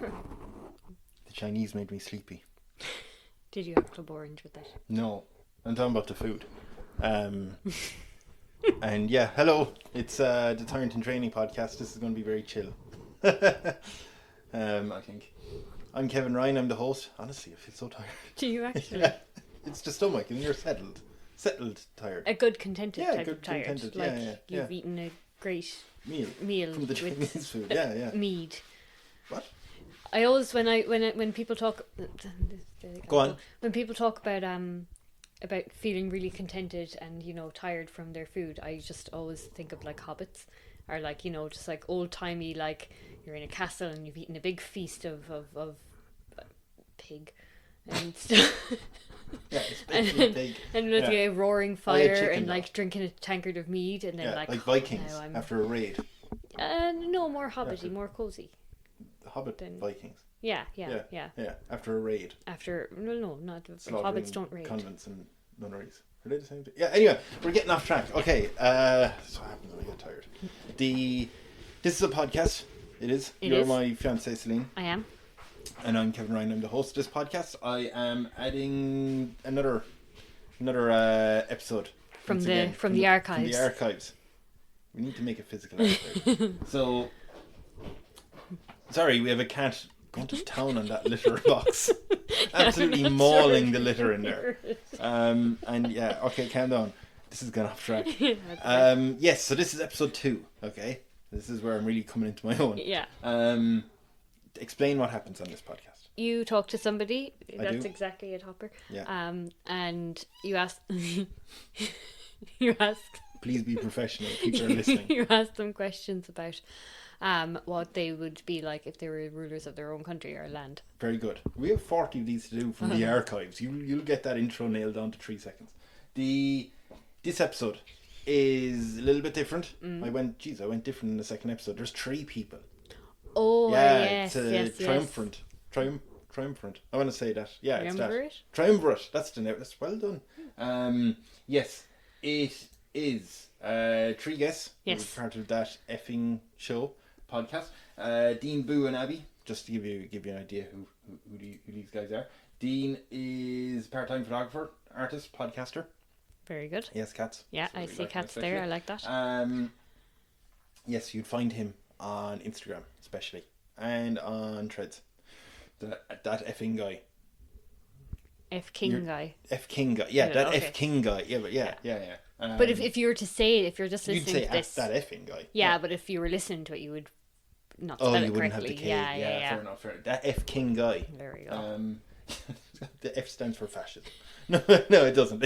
The Chinese made me sleepy. Did you have Club Orange with that? No, I'm talking about the food. And yeah, hello. It's the Tyrant In Training podcast. This is going to be very chill. I think. I'm Kevin Ryan. I'm the host. Honestly, I feel so tired. Do you actually? Yeah. It's the stomach, and you're settled tired. A good contented type good of tired. contented. Like you've eaten a great meal from the Chinese food. Yeah. Mead. What? I always when people talk. Go on. When people talk about feeling really contented and tired from their food, I just always think of like hobbits, or like just like old timey, like you're in a castle and you've eaten a big feast of pig and stuff. Yeah, especially pig. And with a roaring fire and like drinking a tankard of mead and then like Vikings after a raid. No, more hobbity, more cozy. The Hobbit Vikings. Yeah. After a raid. No, not hobbits don't raid. Convents and nunneries. Are they the same thing? Yeah. Anyway, we're getting off track. Okay. So what happens when I get tired? This is a podcast. It is. You're my fiancée, Celine. I am. And I'm Kevin Ryan. I'm the host of this podcast. I am adding another episode from the archives. From the archives. We need to make a physical archive. So, sorry, we have a cat going to town on that litter box. Absolutely mauling the litter in there. And yeah, okay, calm down. This is going off track. Yes, so this is episode 2. Okay, this is where I'm really coming into my own. Yeah. Explain what happens on this podcast. You talk to somebody. That's exactly it, Hopper. Yeah. And you ask. Please be professional. People are listening. You ask them questions about what they would be like if they were rulers of their own country or land. Very good. We have 40 of these to do from the archives. You'll get that intro nailed down to 3 seconds. This episode is a little bit different. I went different in the second episode. There's 3 people. Oh, yeah, yes, it's triumphant. Triumphant. I want to say that. Yeah, Triumvirate? It's that. Triumvirate. That's the name. That's well done. Yes, it is 3 guests. Yes. Who were part of that FKing show podcast. Dean Boo and Abbie. Just to give you an idea who these guys are. Dean is part-time photographer, artist, podcaster. Very good. Yes, cats. Yeah, I see cats there. I like that. Yes, you'd find him on Instagram, especially, and on Threads. That FKing guy. FKing guy. FKing guy. Yeah, that FKing guy. Yeah, but yeah. But if you were to say it, if you're just listening you'd say to this, that effing guy. Yeah, but if you were listening to it, you would not spell it you wouldn't correctly. have the K. Yeah. Fair enough. That FKing guy. There we go. The F stands for fascism. No, it doesn't.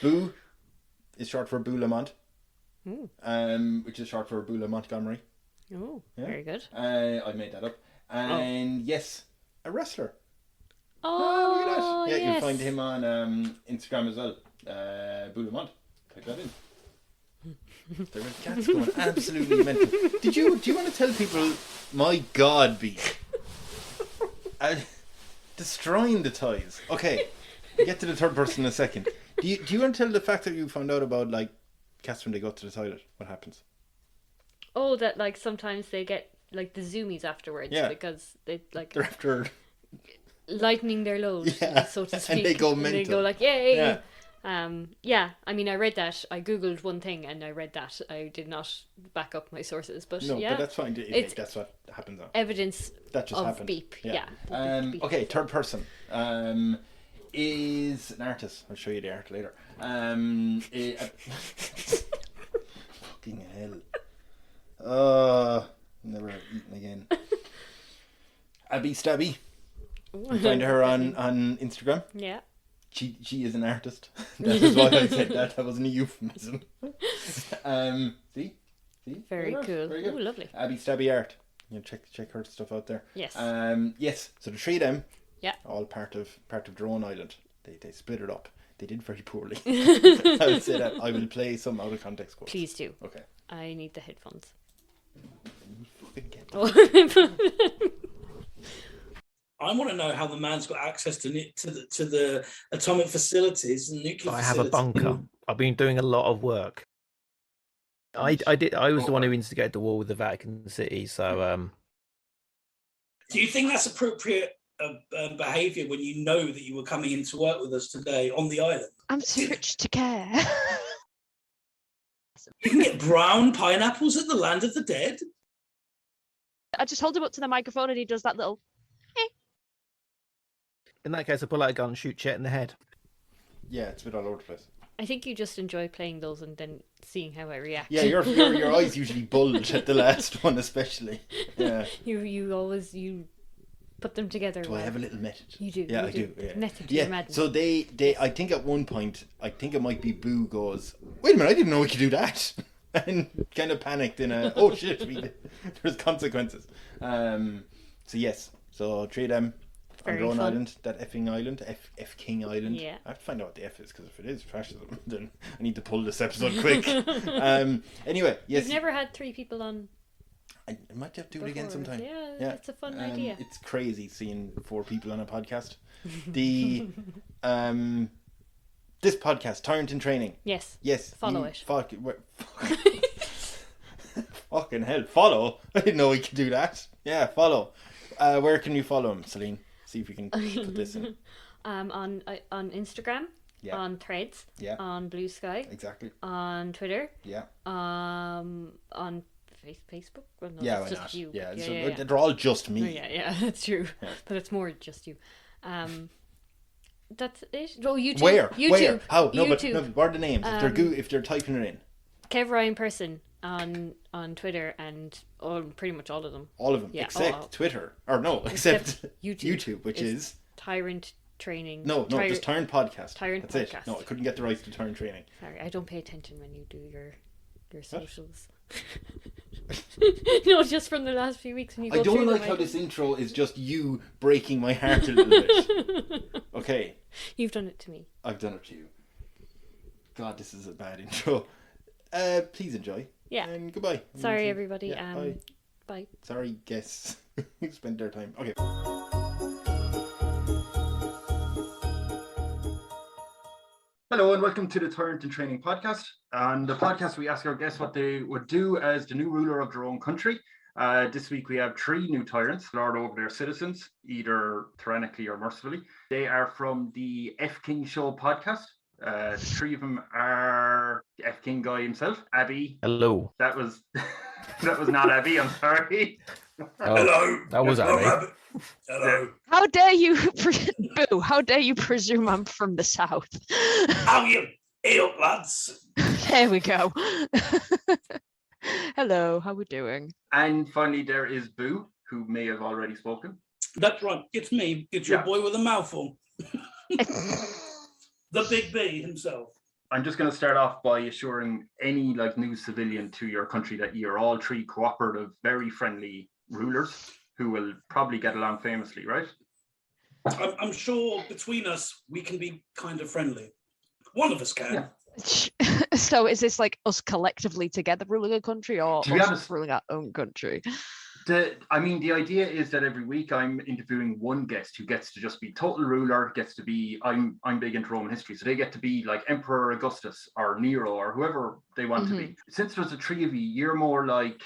Boo is short for Boo Lemont. Which is short for Boo Montgomery. Oh, yeah. Very good. I made that up. And yes, a wrestler. Oh, look at that. Yeah, yes. you'll find him on Instagram as well. Boo Lemont. Type that in. There were cats going absolutely mental. Do you want to tell people, my God, B, destroying the ties? Okay, we'll get to the third person in a second. Do you want to tell the fact that you found out about like cats when they go to the toilet? What happens? Oh, that like sometimes they get like the zoomies afterwards because they're after lightening their load, so to speak. And they go mental. And they go like, yay! Yeah. I mean, I read that. I googled one thing and I read that. I did not back up my sources, but no, but that's fine. That's what happens. Evidence that just of happened. beep. Yeah. Beep. Okay, third person is an artist. I'll show you the art later. Fucking hell. Never eaten again. Abbiestabby. You find her on Instagram. Yeah. She is an artist. That is why I said that. That wasn't a euphemism. See? Very cool. Very good. Ooh, lovely. abbiestabby art. You know, check her stuff out there. Yes. Yes. So the 3 of them. Yeah. All part of their own island. They split it up. They did very poorly. I would say that. I will play some out of context quotes. Please do. Okay. I need the headphones. You fucking get I want to know how the man's got access to the atomic facilities and nuclear I facilities. have a bunker. I've been doing a lot of work. I was the one who instigated the war with the Vatican City, so Do you think that's appropriate behaviour when you know that you were coming into work with us today on the island? I'm too rich to care. You can get brown pineapples at the land of the dead? I just hold him up to the microphone and he does that little... In that case, I pull out a gun and shoot Chet in the head. Yeah, it's a bit all over the place. I think you just enjoy playing those and then seeing how I react. Yeah, your eyes usually bulge at the last one, especially. Yeah. You always put them together. Do I have a little method? You do. Yeah, you I do. Yeah. Method to your madness. So they, I think at one point, I think it might be Boo goes, wait a minute, I didn't know we could do that. And kind of panicked oh shit, there's consequences. So yes, so 3 of them on their own island, ThatFKing Island, FKing Island. Yeah. I have to find out what the F is, because if it is fascism, then I need to pull this episode quick. Anyway, yes. You've never had 3 people on. I might have to do it again sometime. Yeah, it's a fun idea. It's crazy seeing 4 people on a podcast. The this podcast, Tyrant In Training. Yes. Follow it. Fucking hell, follow. I didn't know we could do that. Yeah, follow. Where can you follow him, Celine? See if we can put this in. On Instagram. Yeah. On Threads. Yeah. On Blue Sky. Exactly. On Twitter. Yeah. On Facebook. Well, no, Yeah, it's why just not? you. Yeah, they're all just me. Oh, yeah, that's true. Yeah. But it's more just you. That's it. Oh, YouTube. Where? YouTube. Where? How? No, YouTube. but what are the names? If they're typing it in. Kev Ryan Person on Twitter and pretty much all of them. All of them, Yeah, except Twitter. Or no, except YouTube. which is Tyrant Training. No, just Tyrant Podcast. Tyrant That's Podcast. it. No, I couldn't get the rights to Tyrant Training. Sorry, I don't pay attention when you do your socials. No, just from the last few weeks when you go I don't through like them, how this intro is just you breaking my heart a little bit. Okay. You've done it to me. I've done it to you. God, this is a bad intro. Please enjoy. Yeah. And goodbye. Sorry, everybody. Yeah, bye. Sorry, guests who spent their time. Okay. Hello and welcome to the Tyrant In Training podcast. On the podcast, we ask our guests what they would do as the new ruler of their own country. This week we have 3 new tyrants, lord over their citizens, either tyrannically or mercifully. They are from the FKing Show podcast. The 3 of them are the FKing guy himself, Abbie. Hello. That was not Abbie. I'm sorry. Oh, Hello. That was Abbie. Hello. How dare you, Boo, how dare you presume I'm from the south? How you ill, lads? There we go. Hello, how we doing? And finally, there is Boo, who may have already spoken. That's right. It's me. It's your boy with a mouthful. The Big B himself. I'm just going to start off by assuring any new civilian to your country that you're all 3 cooperative, very friendly rulers who will probably get along famously, right? I'm sure between us we can be kind of friendly. One of us can. Yeah. So is this like us collectively together ruling a country, or To be us honest, ruling our own country? The idea is that every week I'm interviewing one guest who gets to just be total ruler, gets to be, I'm big into Roman history, so they get to be like Emperor Augustus or Nero or whoever they want to be. Since there's the 3 of you, you're more like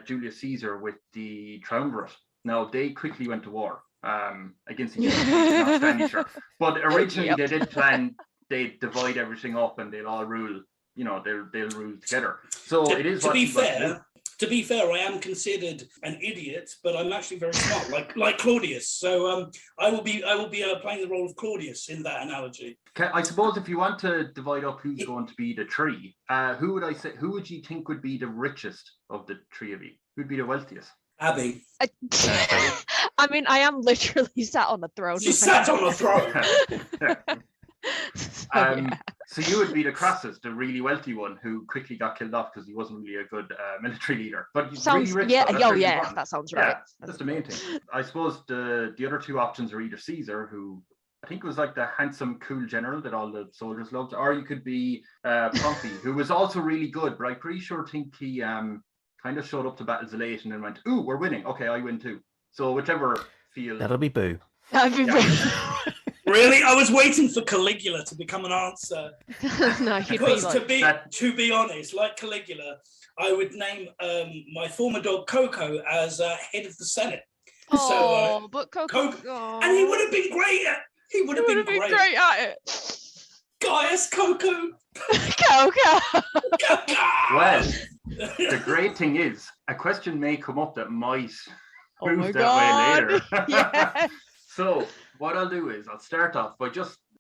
Julius Caesar with the triumvirate. Now, they quickly went to war against each other, not stand each other. But originally they did plan, they'd divide everything up and they'll all rule, they'll rule together. So it is To be fair, I am considered an idiot, but I'm actually very smart, like Claudius. So I will be playing the role of Claudius in that analogy. I suppose if you want to divide up who's going to be the 3, who would you think would be the richest of the 3 of you? Who'd be the wealthiest? Abbie. I mean, I am literally sat on a throne. She sat on a throne. So you would be the Crassus, the really wealthy one who quickly got killed off because he wasn't really a good military leader. But he's sounds, really rich. Yeah, important. that sounds right. Yeah, that's the main thing. I suppose the other 2 options are either Caesar, who I think was like the handsome, cool general that all the soldiers loved, or you could be Pompey, who was also really good, but I'm pretty sure he kind of showed up to battles late and then went, "Ooh, we're winning. Okay, I win too." So whichever feels. That'll be Boo. Really? I was waiting for Caligula to become an answer. No, he'd Because be like... to be honest, like Caligula, I would name my former dog Coco as head of the Senate. Oh, but Coco. And he would have been great at. He would have been great at it. Guys, Coco. Coco. Coco. Well, the great thing is, a question may come up that might Oh my prove that way God. later. Yes. So what I'll do is I'll start off by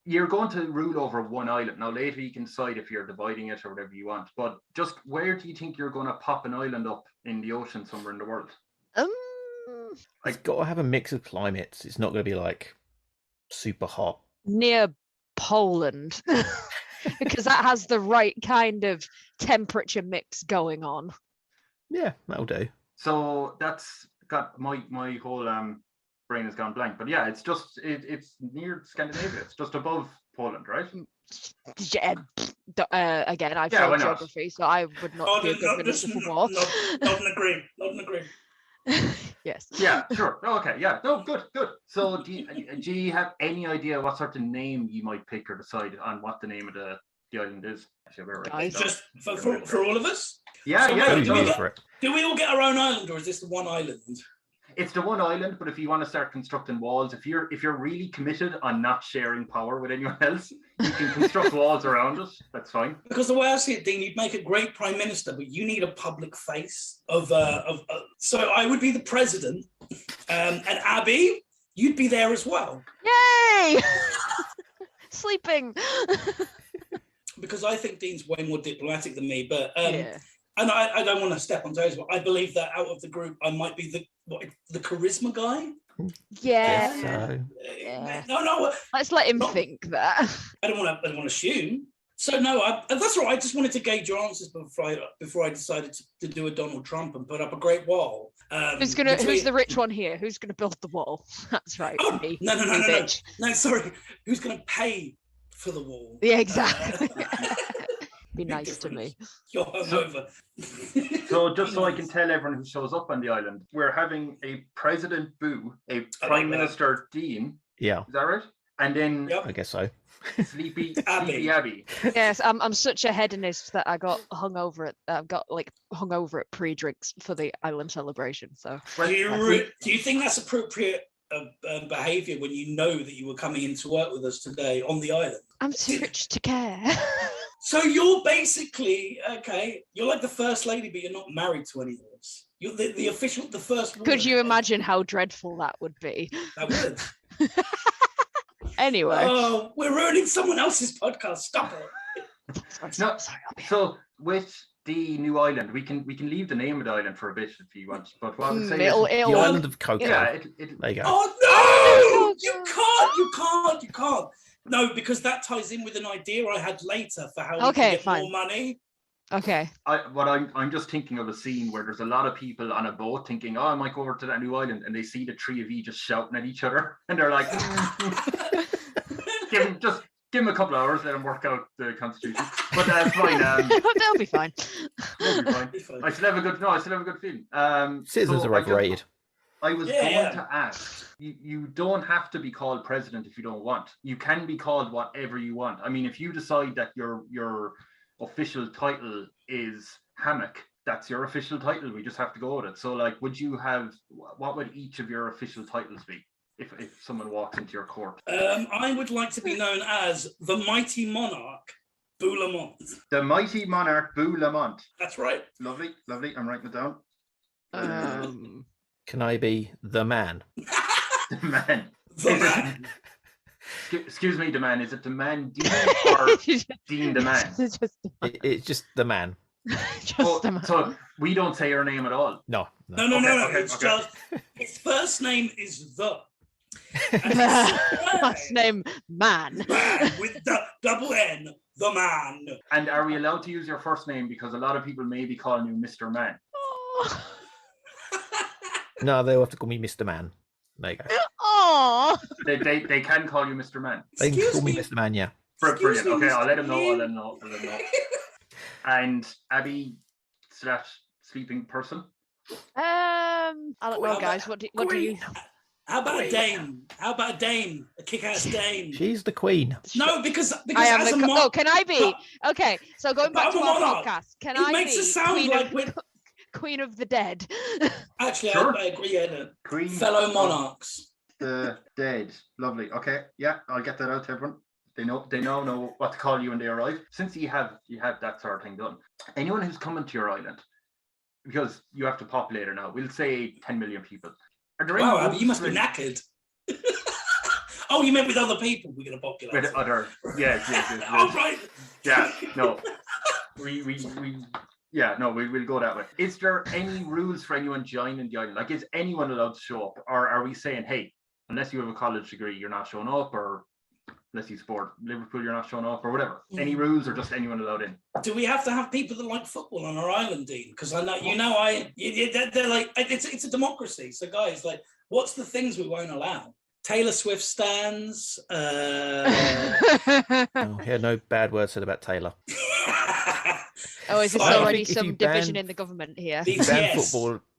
you're going to rule over one island. Now later you can decide if you're dividing it or whatever you want. But just where do you think you're going to pop an island up in the ocean somewhere in the world? It's got to have a mix of climates. It's not going to be like super hot. Near Poland. Because that has the right kind of temperature mix going on. Yeah, that'll do. So that's got my whole brain has gone blank. But yeah, it's just it's near Scandinavia. It's just above Poland, right? Yeah, again, I Yeah, failed why not? geography, so I would not be a good minister for war. Not an agree. Not an agree. Yes. Yeah, sure. Okay, yeah. No, good. So do you have any idea what sort of name you might pick or decide on what the name of the island is? Guys. Just for all of us? Yeah, So yeah. wait, Go no, for it. Do we all get our own island, or is this the one island? It's the one island, but if you want to start constructing walls, if you're really committed on not sharing power with anyone else, you can construct walls around it. That's fine. Because the way I see it, Dean, you'd make a great prime minister, but you need a public face so I would be the president, and Abbie, you'd be there as well. Yay! Sleeping. Because I think Dean's way more diplomatic than me, but Yeah. and I don't want to step on toes, but I believe that out of the group, I might be the charisma guy. Yeah. So, Yeah. No, Let's let him No. think that. I don't want to assume. So no, that's all right. I just wanted to gauge your answers before I decided to do a Donald Trump and put up a great wall. Who's the rich one here? Who's gonna build the wall? That's right. Oh, Me. no, Me, bitch. no. Sorry, who's going to pay for the wall? Yeah, exactly. Be nice to me. You're hungover. So just so I can tell everyone who shows up on the island, we're having a President Boo, a Prime Minister Dean. yeah, Is that right? And then Yep. I guess so. Sleepy Abbie. Abbie. Yes, I'm such a hedonist that I got hungover at pre-drinks for the island celebration. So Well, Do you think that's appropriate behaviour when you know that you were coming into work with us today on the island? I'm too rich to care. So you're basically you're like the first lady, but you're not married to any of us. You're the first woman. Could you imagine how dreadful that would be? I would. Anyway. Oh, we're ruining someone else's podcast. Stop it. No, Sorry, Abbie. so with the new island, we can leave the name of the island for a bit if you want. But what I would say is, It'll The island of Coco. yeah, There you go. Oh no! You can't. No, because that ties in with an idea I had later for how we Okay, can get fine. more money. Okay. I'm just thinking of a scene where there's a lot of people on a boat thinking, oh, I might go over to that new island, and they see the three of you just shouting at each other, and they're like, give him a couple of hours, let him work out the constitution. But that's fine. They'll be fine. They'll be fine. I still have a good feeling. Citizens so are overrated. I was Yeah, going yeah. to ask, you don't have to be called president if you don't want. You can be called whatever you want. I mean, if you decide that your official title is hammock, that's your official title. We just have to go with it. So, like, what would each of your official titles be if someone walks into your court? I would like to be known as the Mighty Monarch Boo Lemont. The Mighty Monarch Boo Lemont. That's right. Lovely. I'm writing it down. Can I be the man? The man. The man. Excuse me, the man. Is it the man Dean or Dean the man? It's just the man. So we don't say her name at all. No. No. Okay, It's okay. just his first name is the. Last name Man. Man with the double N. The man. And are we allowed to use your first name? Because a lot of people may be calling you Mr. Man. No, they'll have to call me Mr. Man. There you go. Oh. They can call you Mr. Man. They can Excuse call me me. Mr. Man, yeah. Brilliant. me, Okay, I'll let him Mr. know. And Abbie / sleeping person. I don't know, guys. What do you? How about a dame? How about a dame? A kick-ass dame? She's the queen. No, because I am as the. a can I be? Okay, so going back I'm to a our monarch. podcast, can It I makes be it sound queen like of, we're Queen of the Dead. Actually, Sure. I agree. Yeah, Queen fellow of monarchs. the Dead. Lovely. Okay, yeah, I'll get that out to everyone. They know what to call you when they arrive. Since you have that sort of thing done, anyone who's coming to your island, because you have to populate it now, we'll say 10 million people. Are there Wow, any Abby, you must be rules knackered. Oh, you meant with other people we're going to populate. with other? Yes. Oh, right. Yeah, no. We we'll go that way. Is there any rules for anyone joining the island? Like, is anyone allowed to show up? Or are we saying, hey, unless you have a college degree, you're not showing up, or unless you support Liverpool, you're not showing up, or whatever? Any rules, or just anyone allowed in? Do we have to have people that like football on our island, Dean? Because I know, they're like, it's a democracy. So, guys, like, what's the things we won't allow? Taylor Swift stands. Yeah, no bad words said about Taylor. Oh, is this I already think if some you division ban- in the government here? If you ban Yes.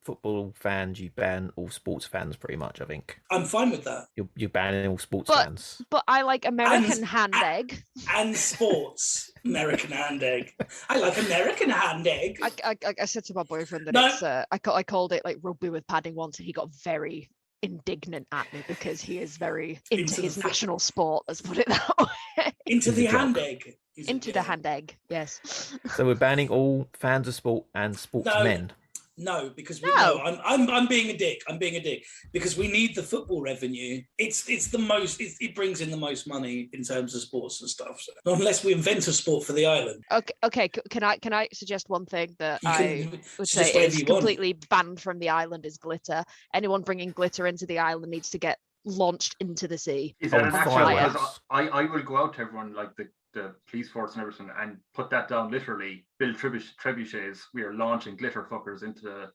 football fans, you ban all sports fans pretty much, I think. I'm fine with that. You're banning all sports But- fans. But I like American And- hand egg. And sports. American hand egg. I like American hand egg. I said to my boyfriend that No. it's I called it like rugby with padding once, and he got very indignant at me because he is very into his the- national sport. Let's put it that way. Into He's the a jock. hand egg. Into the hand egg, yes. So we're banning all fans of sport and sportsmen. No, because No. I'm being a dick. I'm being a dick because we need the football revenue. It's the most. It brings in the most money in terms of sports and stuff. So unless we invent a sport for the island, Okay. Can I suggest one thing that you I can would suggest say whatever is you want. completely banned from the island is glitter. Anyone bringing glitter into the island needs to get launched into the sea. Is that Oh, an actual? fireworks. Because I will go out to everyone, like the police force and everything, and put that down literally. Build trebuchets. We are launching glitter fuckers into the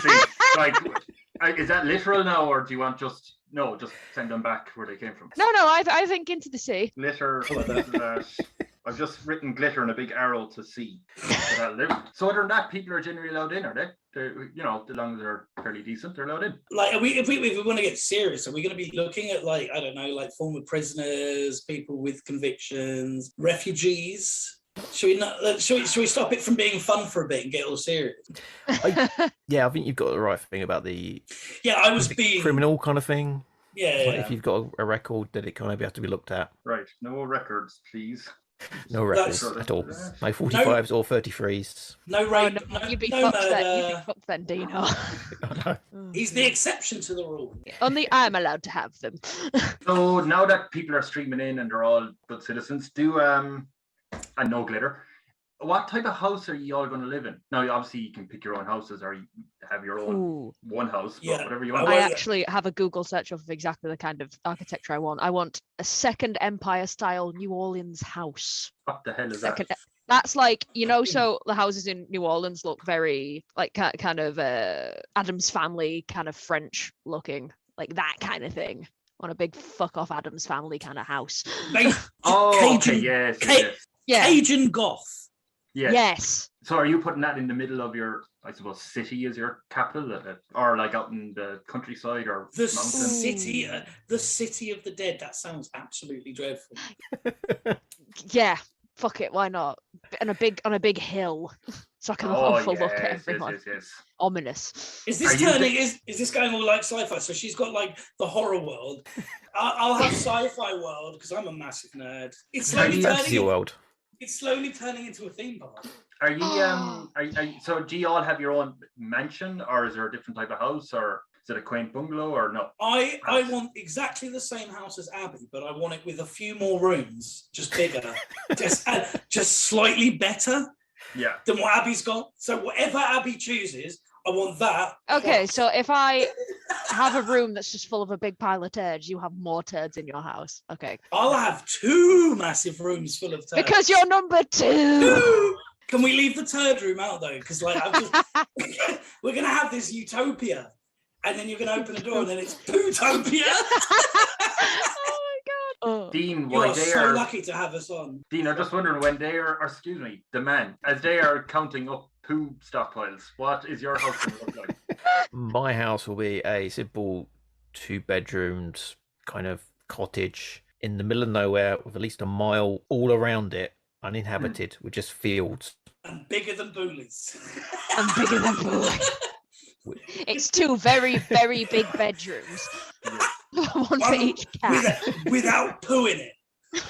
sea. Like, is that literal now, or do you want just send them back where they came from? No, I think into the sea. Glitter. I've just written glitter in a big arrow to sea. So other than that, people are generally allowed in, are they? As long as they're fairly decent, they're allowed in. Like, if we want to get serious, are we going to be looking at like former prisoners, people with convictions, refugees? Should we stop it from being fun for a bit and get all serious? Yeah, I think you've got the right thing about the Yeah, I was being criminal kind of thing. Yeah, Like if you've got a record, then it kind of have to be looked at. Right. No records, please. No records That's- at all. No 45s or 33s. no Oh, rape, no, no, you'd be no fucked then. You'd be murder. fucked then, Dino. I know. He's the exception to the rule. Only I'm allowed to have them. So now that people are streaming in and they're all good citizens, and no glitter, what type of house are you all going to live in? Now, obviously, you can pick your own houses or you have your own Ooh. one house, but Yeah. whatever you I want. like I it. actually have a Google search of exactly the kind of architecture I want. I want a second Empire style New Orleans house. What the hell is that? Second, that's like, so the houses in New Orleans look very like kind of Addams Family kind of French looking, like that kind of thing. On a big fuck off Addams Family kind of house. Oh, Cajun, okay, yes, Ca- yes, Yeah. Cajun goth. yes. Yes. So are you putting that in the middle of your, I suppose, city as your capital, or like out in the countryside or The mountain? city of the dead. That sounds absolutely dreadful. Yeah. Fuck it. Why not? On a big hill, so I can Oh, overlook yes, everyone. yes. Ominous. Is Are this you turning? Is this going all like sci-fi? So she's got like the horror world. I'll have sci-fi world because I'm a massive nerd. It's slowly Fantasy world. It's slowly turning into a theme park. Are you so do you all have your own mansion, or is there a different type of house, or is it a quaint bungalow, or no? I want exactly the same house as Abby, but I want it with a few more rooms, just bigger, just slightly better Yeah. than what Abby's got. So whatever Abby chooses, I want that. Okay, plus- so if I have a room that's just full of a big pile of turds, you have more turds in your house. Okay. I'll have 2 massive rooms full of turds. Because you're number 2. Can we leave the turd room out though? Because like we're gonna have this utopia, and then you're gonna open the door, and then it's Pootopia. Oh my god. Oh. Dean, You why are they so are lucky to have us on. Dean, I'm just wondering when they are, or excuse me, the man, as they are counting up poo stockpiles, what is your house going to look like? My house will be a simple 2-bedroomed kind of cottage in the middle of nowhere with at least a mile all around it, uninhabited, with just fields. And bigger than Boolies. And bigger than Boolies. It's 2 very, very big bedrooms. One for each cat. Without poo in it.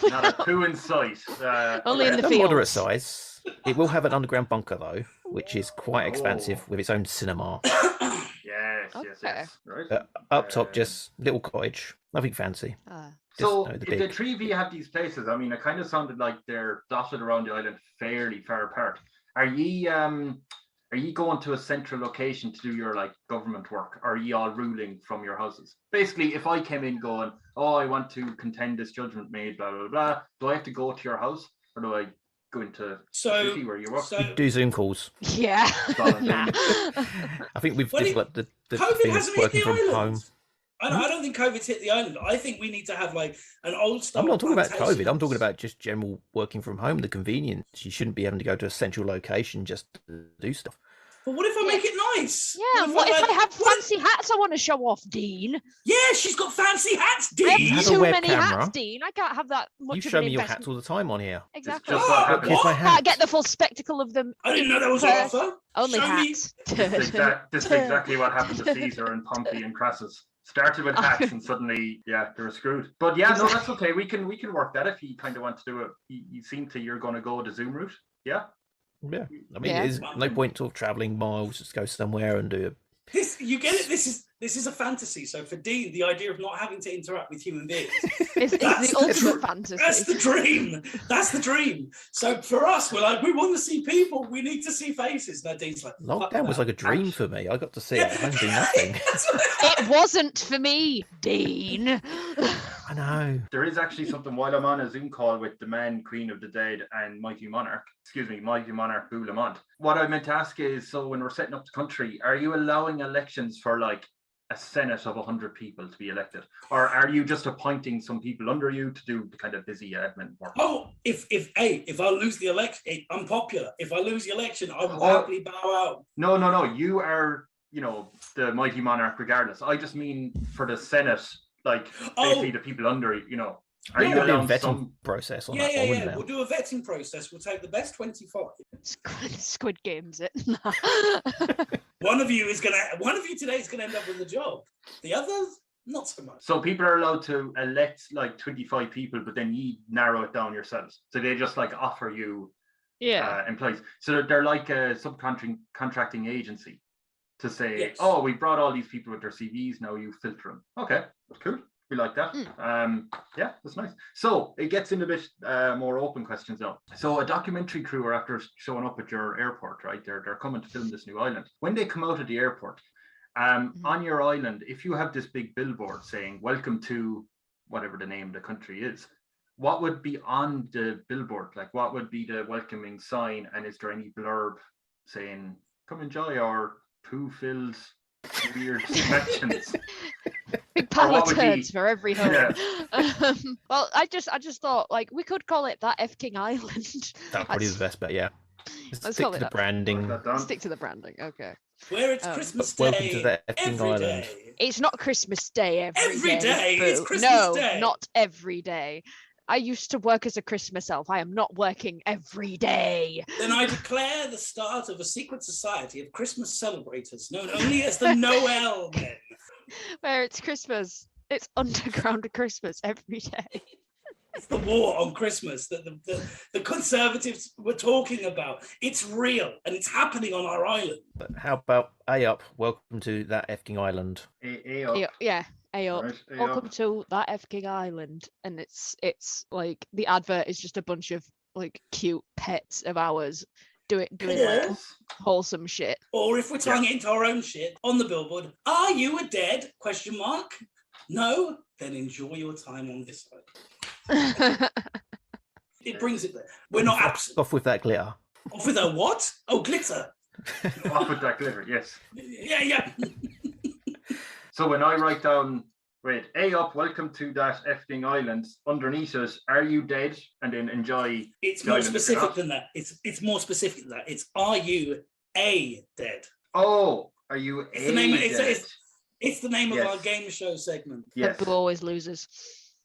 Not a poo in sight. Only in the a fields. moderate size. It will have an underground bunker though, which is quite expansive with its own cinema. Yes. Right. Up top, just little cottage, nothing fancy. So if the 3 of you have these places, I mean, it kind of sounded like they're dotted around the island fairly far apart. Are ye going to a central location to do your like government work? Or are ye all ruling from your houses? Basically, if I came in going, oh, I want to contend this judgment made, blah blah blah, do I have to go to your house, or do I go into the city where you work? You do Zoom calls. Yeah. I think we've developed the COVID thing of hasn't hit working the from island. home. I don't think COVID's hit the island. I think we need to have like an old style. I'm not talking about plantation. COVID. I'm talking about just general working from home, the convenience. You shouldn't be having to go to a central location just to do stuff. But what if I make it nice? Yeah, what if I have fancy hats I want to show off, Dean? Yeah, she's got fancy hats, Dean. I You have have a too web many camera. hats, Dean. I can't have that much You of show an me your investment. hats all the time on here. Exactly. Just what happens. Here's my I hat. can't get the full spectacle of them. I didn't know that was on offer. Only Show me. hats. This is exactly what happened to Caesar and Pompey and Crassus. Started with hats and suddenly, they were screwed. But yeah, no, that's okay. We can work that if you kind of want to do it. You seem to you're going to go the Zoom route. Yeah. Yeah, I mean, there's no point sort of travelling miles. Just go somewhere and do it. You get it. This is a fantasy. So for Dean, the idea of not having to interact with human beings It's the ultimate fantasy. That's the dream. That's the dream. So for us, we're like, we want to see people. We need to see faces. Now Dean's like, Lockdown was like a dream for me. I got to sit at home do nothing. It wasn't for me, Dean. I know. There is actually something while I'm on a Zoom call with the man, Queen of the Dead, and Mighty Monarch Boo Lemont. What I meant to ask is, so when we're setting up the country, are you allowing elections for like a Senate of 100 people to be elected? Or are you just appointing some people under you to do the kind of busy admin work? Oh, if I lose the election, I'm popular. If I lose the election, I will happily bow out. No. You are, the Mighty Monarch regardless. I just mean for the Senate, like basically the people under you, Are you allowing vetting process on that? Yeah. We'll do a vetting process. We'll take the best 25. Squid Games it. One of you today is gonna end up with a job. The others, not so much. So people are allowed to elect like 25 people, but then you narrow it down yourselves. So they just like offer you employees. So they're like a subcontracting agency to say, Yes. oh, we brought all these people with their CVs. Now you filter them. Okay, that's cool. We like that. Yeah, that's nice. So it gets into a bit more open questions now. So a documentary crew are after showing up at your airport, right? They're coming to film this new island. When they come out of the airport, on your island, if you have this big billboard saying "Welcome to" whatever the name of the country is, what would be on the billboard? Like, what would be the welcoming sign? And is there any blurb saying "Come enjoy our poo-filled weird dimensions"? Big pile of turds for every home. Yeah. Well, I just thought like we could call it ThatFKing Island. That's probably the best bet, yeah. Let's Stick to the branding. Stick to the branding, okay. Where it's Christmas Day. Welcome to ThatFKing Island. Day. It's not Christmas Day every day. Boo. It's Christmas Day. No, not every day. I used to work as a Christmas elf. I am not working every day. Then I declare the start of a secret society of Christmas celebrators, known only as the Noel Men. Where it's Christmas. It's underground Christmas every day. It's the war on Christmas that the Conservatives were talking about. It's real and it's happening on our island. But how about A up? Welcome to ThatFKing Island. A up. Yeah. A up. Right, Welcome to ThatFKing Island, and it's like the advert is just a bunch of like cute pets of ours doing like wholesome shit. Or if we're tying it into our own shit on the billboard, are you a dead ? No? Then enjoy your time on this side. It brings it there. We're not absent. Off with that glitter. Off with a what? Oh, glitter. Off with that glitter, yes. Yeah. So when I write down, A up, welcome to ThatFKing Island, underneath it, are you dead? And then enjoy. It's more specific than that. It's more specific than that. It's, are you a dead? Oh, are you a dead? It's the name of our game show segment. Yes. Boo always loses.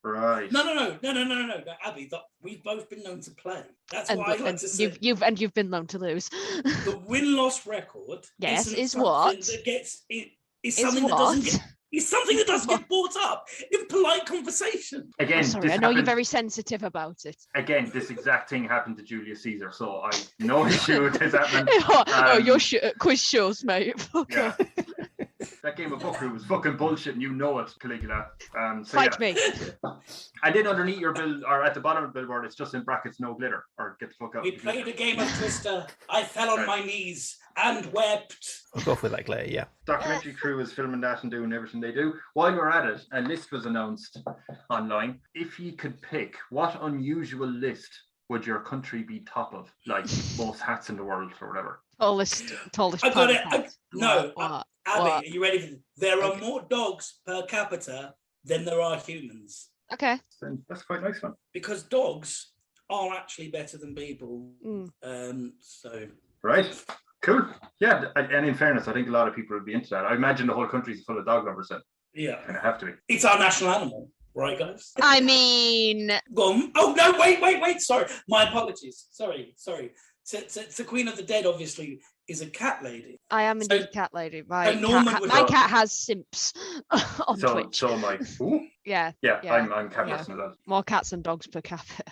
Right. No, Abbie, we've both been known to play. That's what I like to say. You've been known to lose. The win-loss record is something what? that gets Is something that what? doesn't get. It's something that doesn't get brought up in polite conversation. Again, Sorry, I know you're very sensitive about it. Again, this exact thing happened to Julius Caesar, so I no issue with this happening. Your quiz shows, mate. Fuck off. That game of poker was fucking bullshit, and you know it, Caligula. Fight me. And then underneath your bill, or at the bottom of the billboard, it's just in brackets, no glitter, or get the fuck out. We played a game of Twister. I fell on my knees and wept. I'll go off with that glitter, yeah. Documentary crew is filming that and doing everything they do. While we're at it, a list was announced online. If you could pick, what unusual list would your country be top of? Like most hats in the world or whatever. Tallest. I got it. No, What? Abbie, are you ready for this? There are more dogs per capita than there are humans. Okay. That's quite a nice one. Because dogs are actually better than people. So. Right. Cool. Yeah, and in fairness, I think a lot of people would be into that. I imagine the whole country's full of dog lovers then. Yeah. And it have to be. It's our national animal, right, guys? I mean... Oh, no, wait. Sorry. My apologies. Sorry. So Queen of the Dead, obviously, is a cat lady. I am indeed a cat lady. My cat has simps on Twitch. So am I. Ooh. Yeah. I'm cat person as well. More cats than dogs per capita.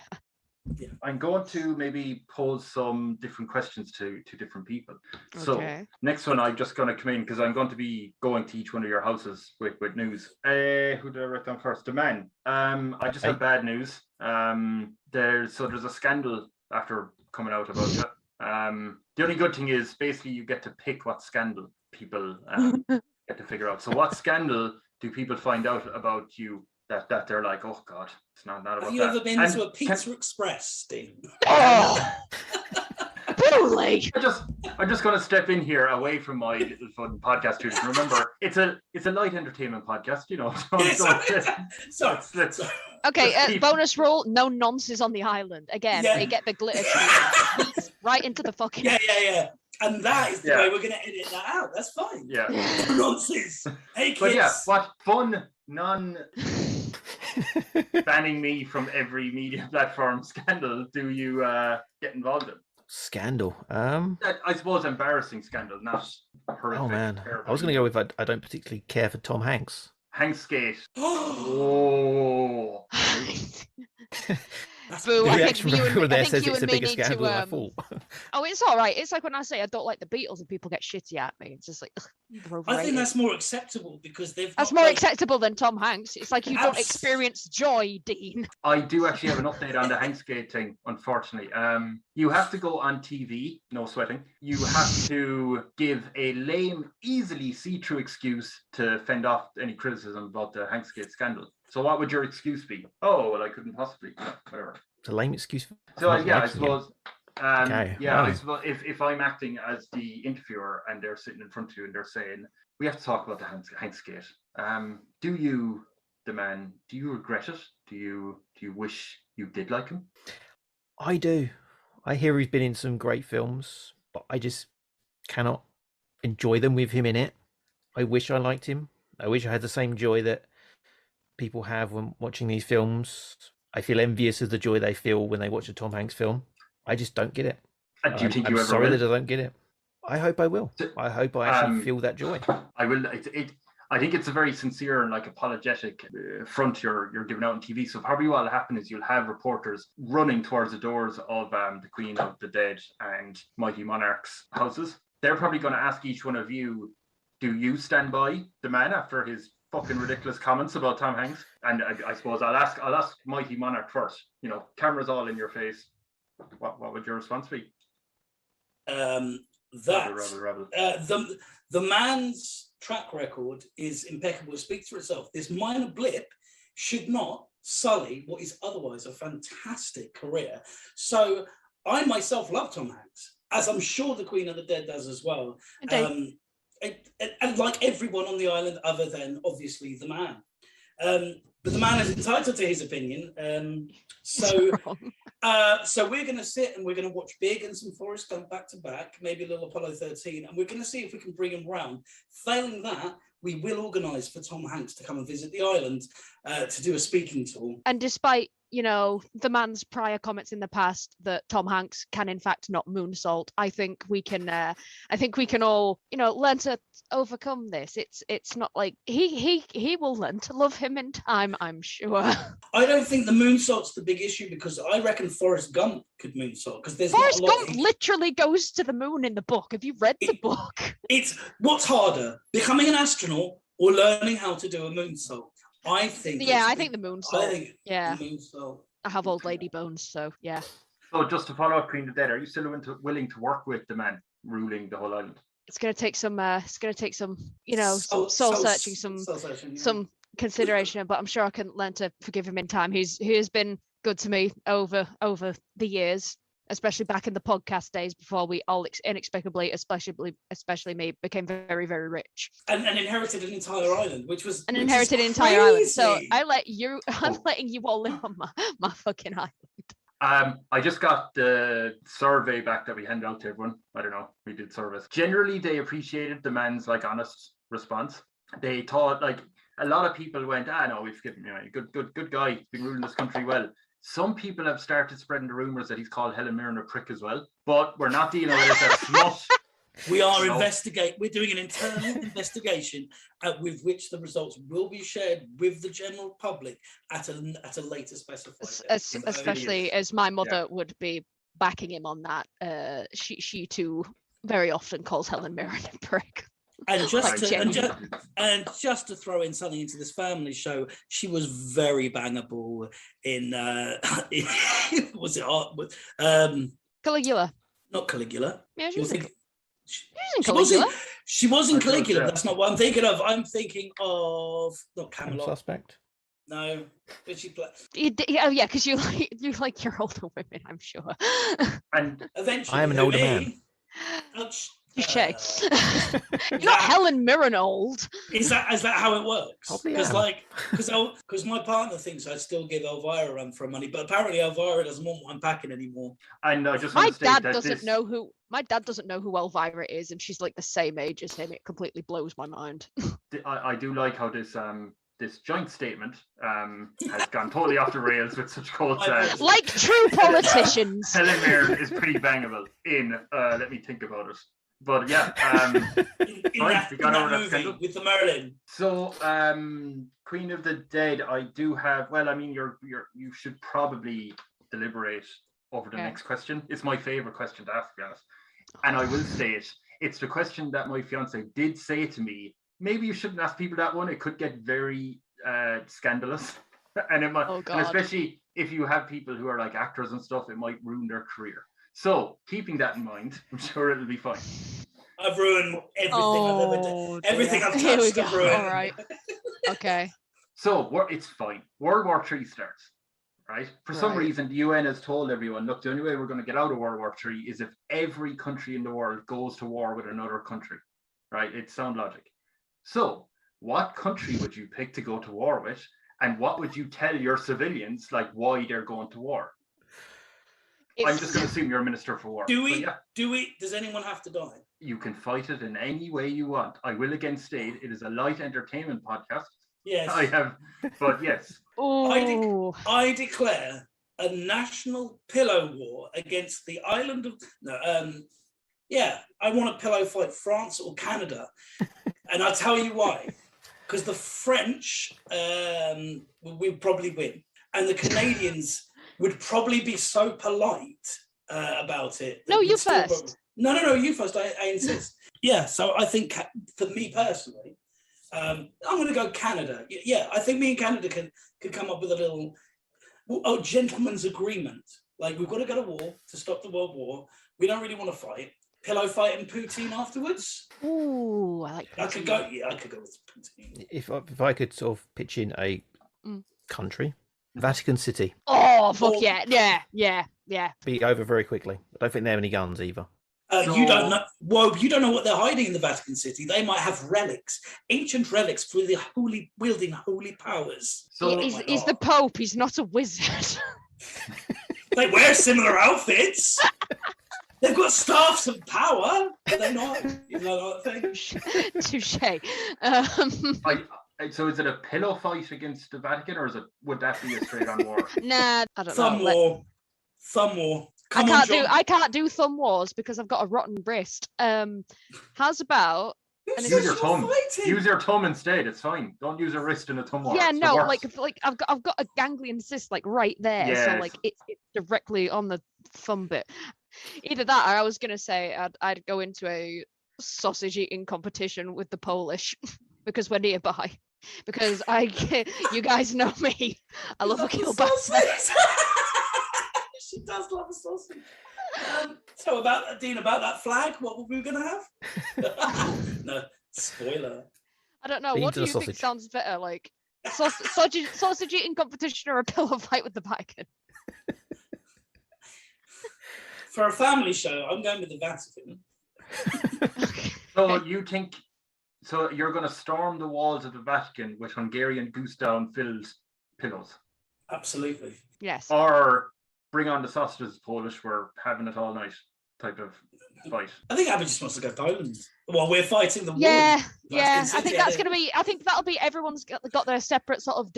Yeah. I'm going to maybe pose some different questions to different people. So next one, I'm just going to come in because I'm going to be going to each one of your houses with news. Who did I write down first? The man. I just have bad news. There's a scandal after coming out about you. The only good thing is basically you get to pick what scandal people get to figure out. So what scandal do people find out about you that they're like, oh God, it's not about that. Have you ever been to a Pizza Express, Dean? Oh! Really? I'm just going to step in here away from my little fun podcast studio. Remember, it's a light entertainment podcast, you know. Sorry. Okay, bonus rule: no nonsense on the island. Again, they get the glitter treatment right into the fucking. Yeah. And that is the way we're going to edit that out. That's fine. Yeah. Nonsense. Hey, kids. But yeah, what fun banning me from every media platform scandal do you get involved in? Scandal. I suppose embarrassing scandal, not horrific. Oh man, I was going to go with I don't particularly care for Tom Hanks. Hanksgate. Oh. Boo, I think you and there says it's me a bigger need scandal than I to. thought. Oh, it's all right. It's like when I say I don't like the Beatles and people get shitty at me. It's just like, ugh, I think that's more acceptable because That's more acceptable than Tom Hanks. It's like you don't experience joy, Dean. I do actually have an update on the Hanksgate thing, unfortunately. You have to go on TV, no sweating. You have to give a lame, easily see-through excuse to fend off any criticism about the Hanksgate scandal. So what would your excuse be? Oh, well, I couldn't possibly. Whatever. It's a lame excuse. So I suppose. Okay. I suppose if I'm acting as the interviewer and they're sitting in front of you and they're saying, we have to talk about the Hanksgate. Do you, the man, do you regret it? Do you wish you did like him? I do. I hear he's been in some great films, but I just cannot enjoy them with him in it. I wish I liked him. I wish I had the same joy that people have when watching these films. I feel envious of the joy they feel when they watch a Tom Hanks film. I just don't get it. Do you think I'm you ever sorry will? that I don't get it. I hope I will. I hope I actually feel that joy. I will. I think it's a very sincere and apologetic front you're giving out on TV. So probably what will happen is you'll have reporters running towards the doors of the Queen of the Dead and Mighty Monarch's houses. They're probably going to ask each one of you, do you stand by the man after his fucking ridiculous comments about Tom Hanks? And I suppose I'll ask Mighty Monarch first. You know, cameras all in your face. What would your response be? The man's track record is impeccable. It speaks for itself. This minor blip should not sully what is otherwise a fantastic career. So I myself love Tom Hanks, as I'm sure the Queen of the Dead does as well. And like everyone on the island other than obviously the man. But the man is entitled to his opinion. So we're going to sit and we're going to watch Big and some Forrest Gump back to back, maybe a little Apollo 13, and we're going to see if we can bring him round. Failing that, we will organise for Tom Hanks to come and visit the island to do a speaking tour. And despite, you know, the man's prior comments in the past that Tom Hanks can in fact not moonsault, I think we can all, you know, learn to overcome this. It's not like he will learn to love him in time, I'm sure. I don't think the moonsault's the big issue, because I reckon Forrest Gump could moonsault, because there's Forrest not a lot Gump literally goes to the moon in the book. Have you read the book? It's what's harder, becoming an astronaut or learning how to do a moonsault? I think the moonsault. I have old lady bones, so yeah. So just to follow up, Queen of the Dead, are you still willing to work with the man ruling the whole island? It's gonna take some you know, soul searching, some consideration, but I'm sure I can learn to forgive him in time. He has been good to me over the years, especially back in the podcast days before we all inexplicably, especially me, became very, very rich. And inherited an entire island, which was an entire island. So I'm letting you all live on my fucking island. I just got the survey back that we handed out to everyone. I don't know, we did service. Generally, they appreciated the man's like honest response. They thought like a lot of people went, no, we've given him a good guy, he's been ruling this country well. Some people have started spreading the rumors that he's called Helen Mirren a prick as well, but we're not dealing with it. That's not. We are We're doing an internal investigation with which the results will be shared with the general public at a later specified date. Especially as my mother would be backing him on that. She too very often calls Helen Mirren a prick. And just to throw in something into this family show, she was very bangable in was it art? Caligula? Not Caligula. Yeah, she was in Caligula. She was in Caligula. That's not what I'm thinking of. I'm thinking of not Camelot. Suspect. No, did she play? Yeah, because you like your older women, I'm sure. And eventually, I am an older man. Touche. You're not Helen Mirren old. Is that how it works? Because my partner thinks I still give Elvira a run for money, but apparently Elvira doesn't want what I'm packing anymore. And I just my dad doesn't know who Elvira is, and she's like the same age as him. It completely blows my mind. I do like how this joint statement has gone totally off the rails with such quotes as like true politicians. Helen Mirren is pretty bangable in let me think about it. But yeah, we got over that movie with the Merlin. So, Queen of the Dead, I do have. Well, I mean, you should probably deliberate over the next question. It's my favorite question to ask, to be honest. And I will say it. It's the question that my fiance did say to me. Maybe you shouldn't ask people that one. It could get very scandalous, and it might, and especially if you have people who are like actors and stuff, it might ruin their career. So, keeping that in mind, I'm sure it'll be fine. I've ruined everything I've ever done. Everything I've touched, I've ruined. All right. Okay. So, it's fine. World War III starts, right? For some reason, the UN has told everyone, look, the only way we're going to get out of World War III is if every country in the world goes to war with another country, right? It's sound logic. So, what country would you pick to go to war with? And what would you tell your civilians, like, why they're going to war? I'm just going to assume you're a minister for war. Does anyone have to die? You can fight it in any way you want. I will again state it is a light entertainment podcast. Yes. But yes. I declare a national pillow war against the island of... I want to pillow fight France or Canada. And I'll tell you why. Because the French will probably win. And the Canadians... would probably be so polite about it. No, you first. No, you first. I insist. Yeah, so I think for me personally, I'm going to go Canada. Yeah, I think me and Canada could come up with a little gentleman's agreement. Like, we've got to go to war to stop the World War. We don't really want to fight. Pillow fight and poutine afterwards. Ooh, I like poutine. I could go with poutine. If I could sort of pitch in a country. Vatican City. Oh, fuck yeah. Yeah. Be over very quickly. I don't think they have any guns either. You don't know. Well, you don't know what they're hiding in the Vatican City. They might have relics, ancient relics for the wielding holy powers. So he's the Pope. He's not a wizard. They wear similar outfits. They've got staffs of power. Are they not? Is that not a thing? Touche. So is it a pillow fight against the Vatican, or would that be a straight-on war? Nah, I don't Thumb know. Thumb war. I can't do thumb wars because I've got a rotten wrist. How's about use your thumb? Use your thumb instead. It's fine. Don't use a wrist in a thumb war. Yeah, no, like I've got a ganglion cyst like right there, yes. so like it's directly on the thumb bit. Either that, or I was gonna say I'd go into a sausage eating competition with the Polish because we're nearby. Because you guys know me. I love a kielbasa. She does love a sausage. So Dean, about that flag, what were we going to have? No, spoiler. I don't know. What do you think sounds better? Like sausage eating competition or a pillow fight with the Vatican? For a family show, I'm going with the Vatican. So you think? So you're going to storm the walls of the Vatican with Hungarian goose down filled pillows? Absolutely. Yes. Or bring on the sausages, Polish, we're having it all night type of fight. I think Abbie just wants to go to Poland. Well, we're fighting the war. Yeah. I think that's going to be. I think that'll be. Everyone's got their separate sort of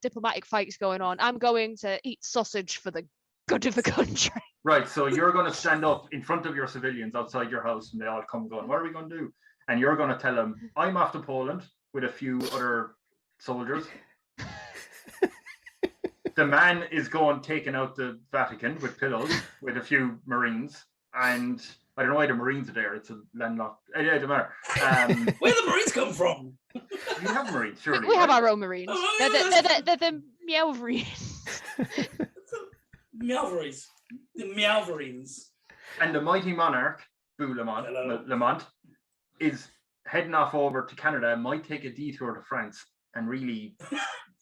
diplomatic fights going on. I'm going to eat sausage for the good of the country. Right. So you're going to stand up in front of your civilians outside your house, and they all come going, "What are we going to do?" And you're going to tell them, "I'm off to Poland with a few other soldiers." The man is going taking out the Vatican with pillows with a few Marines, and I don't know why the Marines are there. It's a landlocked. It doesn't matter. Where the Marines come from? You have Marines, surely. We have our own Marines. Oh, they're the Meowverines. Meowverines. The Meowverines. And the Mighty Monarch Boo Lemont is heading off over to Canada. Might take a detour to France and really.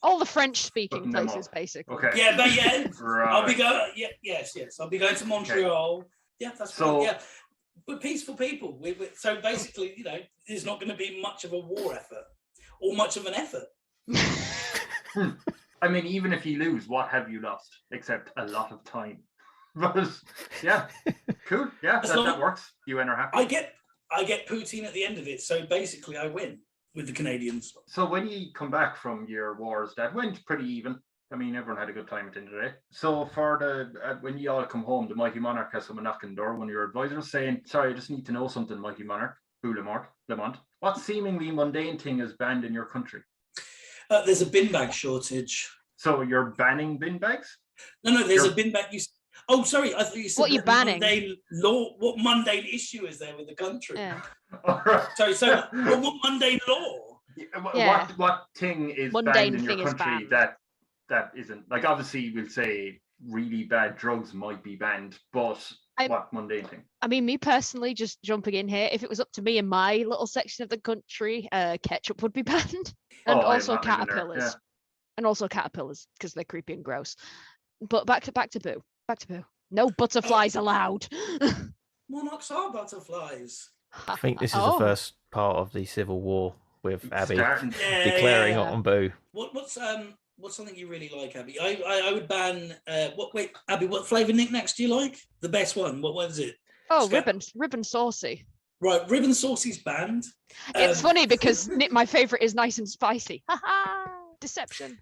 All the French-speaking places, basically. Okay. Yeah, but yeah, right. I'll be going. Yeah, yes. I'll be going to Montreal. Okay. Yeah, that's so. Yeah, we're peaceful people. So basically, there's not going to be much of a war effort or much of an effort. I mean, even if you lose, what have you lost? Except a lot of time. But yeah, cool. Yeah, that works. You are happy. I get poutine at the end of it. So basically, I win. With the Canadians. So when you come back from your wars, that went pretty even. I mean, everyone had a good time at the end of the day. So for when you all come home, the Mighty Monarch has someone knocking the door, one of your advisors saying, "Sorry, I just need to know something, Mighty Monarch Boo Lemont. What seemingly mundane thing is banned in your country?" There's a bin bag shortage. So you're banning bin bags? No, there's a bin bag. Oh, sorry, I thought you said what are you banning? Mundane law. What mundane issue is there with the country? Yeah. Sorry, so what mundane law? Yeah. What thing is mundane banned in your country that isn't? Like, obviously, we'll say really bad drugs might be banned, but what mundane thing? I mean, me personally, just jumping in here, if it was up to me in my little section of the country, ketchup would be banned, and also caterpillars, yeah. And also caterpillars because they're creepy and gross. But back to Boo. No butterflies allowed. Monarchs are butterflies. I think this is the first part of the civil war with Abbie declaring it on Boo. What's something you really like, Abbie? I would ban. Abbie, what flavour knickknacks do you like? The best one. What is it? Oh, ribbon saucy. Right, ribbon saucy's banned. It's funny because my favourite is nice and spicy. Deception.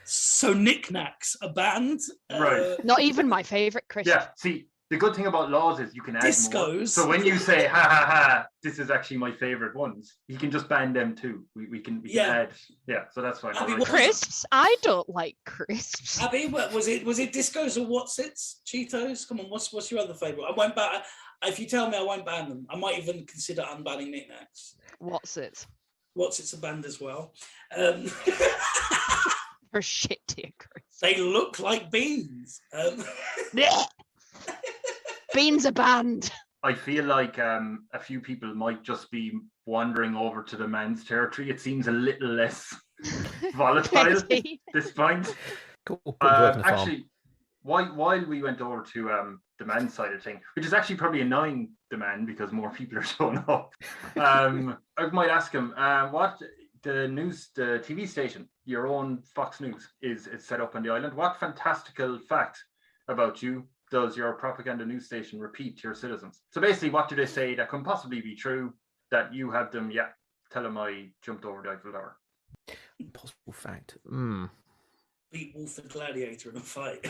So knickknacks are banned. Right. Not even my favourite, Chris. Yeah, see, the good thing about laws is you can add discos. More. So when you say, ha, this is actually my favourite ones, you can just ban them too. We can add. Yeah, so that's fine. Abbie, crisps? I don't like crisps. Abbie, was it discos or What's-Its? Cheetos? Come on, what's your other favourite? I won't ban. If you tell me, I won't ban them. I might even consider unbanning knickknacks. What's-Its? What's-Its a banned as well. For shit, dear Chris. They look like beans. Beans are banned. I feel like a few people might just be wandering over to the man's territory. It seems a little less volatile at this point. Cool. Actually, while we went over to the men's side of things, which is actually probably annoying the men because more people are showing up. I might ask him what the TV station, your own Fox News, is set up on the island. What fantastical fact about you does your propaganda news station repeat to your citizens? So basically, what do they say that can possibly be true that you have them? Yeah, tell them I jumped over the Eiffel Tower. Impossible fact. Beat Wolf the Gladiator in a fight.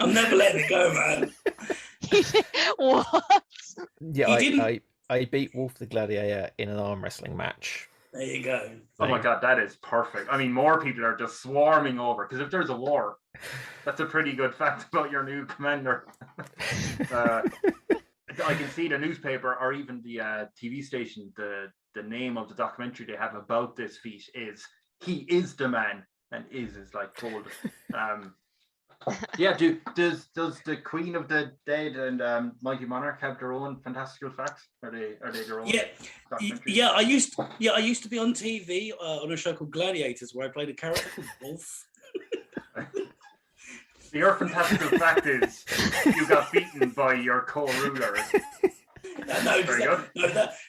I'm never letting it go, man. What? Yeah, I beat Wolf the Gladiator in an arm wrestling match. There you go. Oh my God, that is perfect. I mean, more people are just swarming over because if there's a war, that's a pretty good fact about your new commander. I can see the newspaper or even the TV station, the name of the documentary they have about this feat is "He is the Man," and is like told. Yeah, does the Queen of the Dead and Mighty Monarch have their own fantastical facts? Are they their own? Yeah. I used to be on TV on a show called Gladiators where I played a character called Wolf. Your fantastical fact is you got beaten by your co-ruler.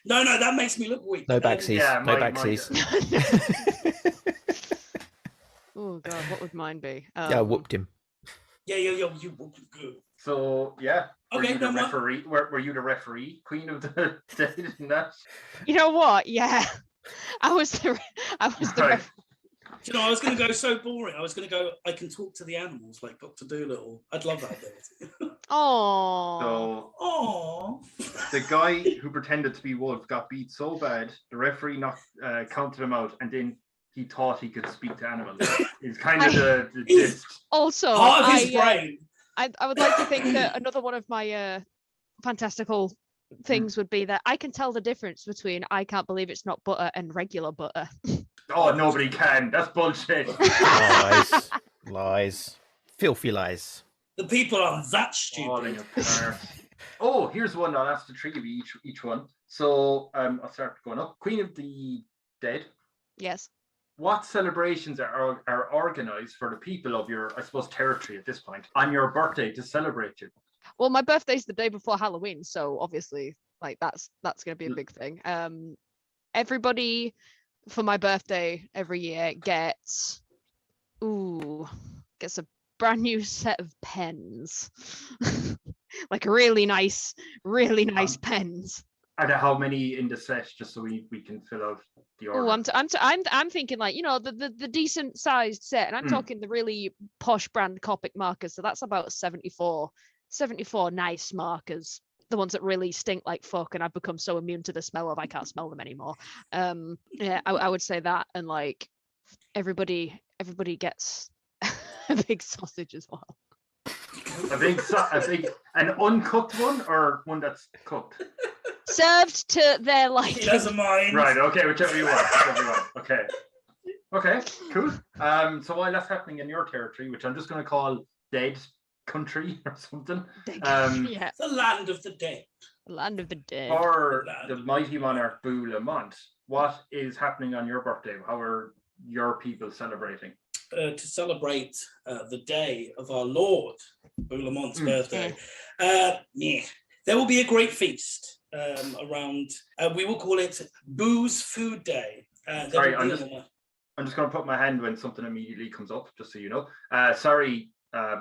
No, that makes me look weak. No backsies. No backsies. Oh God, what would mine be? Yeah, I whooped him. Yeah, you whooped him good. So yeah, Okay, the referee? Were you the referee, Queen of the Dead in that? You know what? Yeah, I was the Right. Do you know, I was going to go so boring. I was going to go, I can talk to the animals like Dr. Dolittle. I'd love that ability. Oh. So the guy who pretended to be Wolf got beat so bad, the referee counted him out, and then he thought he could speak to animals. It's kind of the gist. Also, Part of his brain. I would like to think that another one of my fantastical things would be that I can tell the difference between I can't believe it's not butter and regular butter. Oh, nobody can. That's bullshit. Lies. Filthy lies. The people are that stupid. Oh, here's one. I'll ask the three of you each one. So I'll start going up. Queen of the Dead. Yes. What celebrations are organised for the people of your, I suppose, territory at this point on your birthday to celebrate you? Well, my birthday's the day before Halloween, so obviously, like that's going to be a big thing. Everybody for my birthday every year gets a brand new set of pens, like really nice pens. Are there how many in the set, just so we can fill out the order? Oh, I'm thinking like, you know, the decent sized set, and I'm talking the really posh brand Copic markers. So that's about 74 nice markers. The ones that really stink like fuck, and I've become so immune to the smell of I can't smell them anymore. Yeah, I would say that, and like everybody gets a big sausage as well. An uncooked one or one that's cooked? Served to their liking. He doesn't mind. Right, okay, whichever you want. Okay, cool. So while that's happening in your territory, which I'm just going to call Dead Country or something. Yeah. The land of the dead. Land of the dead. Or the Mighty Monarch Boo Lemont, what is happening on your birthday? How are your people celebrating? To celebrate the day of our Lord Boo Lemont's birthday, there will be a great feast around. We will call it Boo's Food Day. Sorry, I'm just going to put my hand when something immediately comes up, just so you know. Sorry,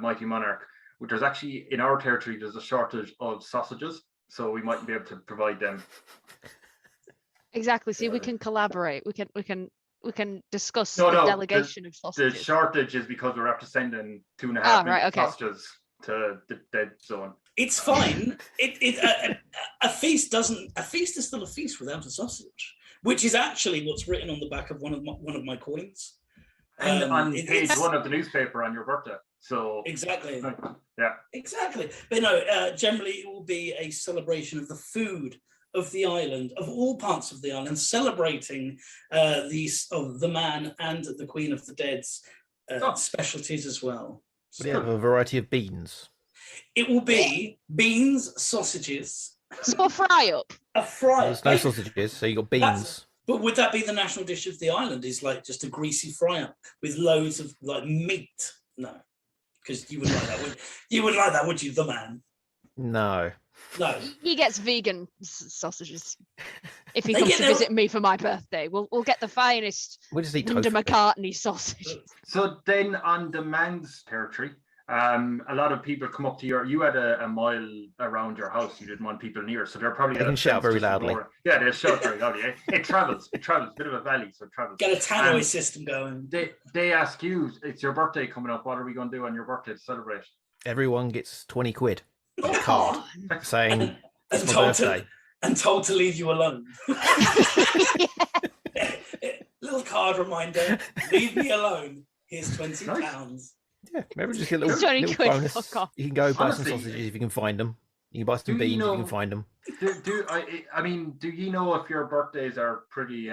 Mighty Monarch. There's actually in our territory there's a shortage of sausages, so we might be able to provide them. Exactly. See, we can collaborate. We can discuss the delegation of sausages. The shortage is because we're after sending 2.5 million sausages to the dead zone. It's fine. A feast is still a feast without a sausage, which is actually what's written on the back of one of my coins. And on page one of the newspaper on your birthday. So exactly. Yeah. Exactly. But no, generally it will be a celebration of the food of the island, of all parts of the island, celebrating the man and the Queen of the Dead's specialties as well. So we have a variety of beans. It will be beans, sausages. So a fry up. A fry up. There's no sausages, so you got beans. But would that be the national dish of the island? Is like just a greasy fry up with loads of like meat? No, because you wouldn't like that. You wouldn't like that, would you, the man? No. No. He gets vegan sausages if he They comes get to their- visit me for my birthday. We'll get the finest We'll just eat Linda tofu. McCartney sausage. So then on the man's territory, a lot of people come up to you had a mile around your house. You didn't want people near, so they're probably They can shout very loudly. Yeah, they'll shout very loudly. It travels. It travels. Bit of a valley, so it travels. Get a tannoy system going. They ask you, it's your birthday coming up. What are we going to do on your birthday to celebrate? Everyone gets 20 quid on a card saying it's my birthday. And told to leave you alone. Little card reminder, leave me alone. Here's £20. Yeah, maybe just get a little, 20 little quid, bonus. fuck off. You can go buy Honestly, some sausages if you can find them. You can buy some beans if you can find them. Do you know if your birthdays are pretty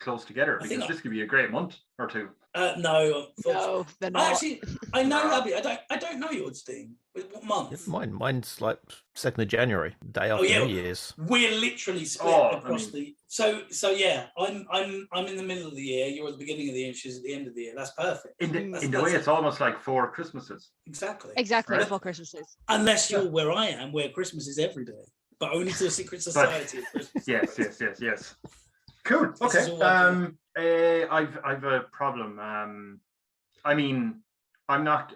close together? Because this could be a great month or two. No, No, they're not. I know, Abbie. I don't know yours, Dean. What month? Mine's like 2nd of January, day after New Year's. We're literally split across the. So yeah, I'm in the middle of the year. You're at the beginning of the year. She's at the end of the year. That's perfect. In the way, it's almost like 4 Christmases. Exactly. Exactly, Right. 4 Christmases. Unless you're where I am, where Christmas is every day, but only to a secret society of Christmas. Yes. Cool. This is Okay. all I've a problem. I'm not.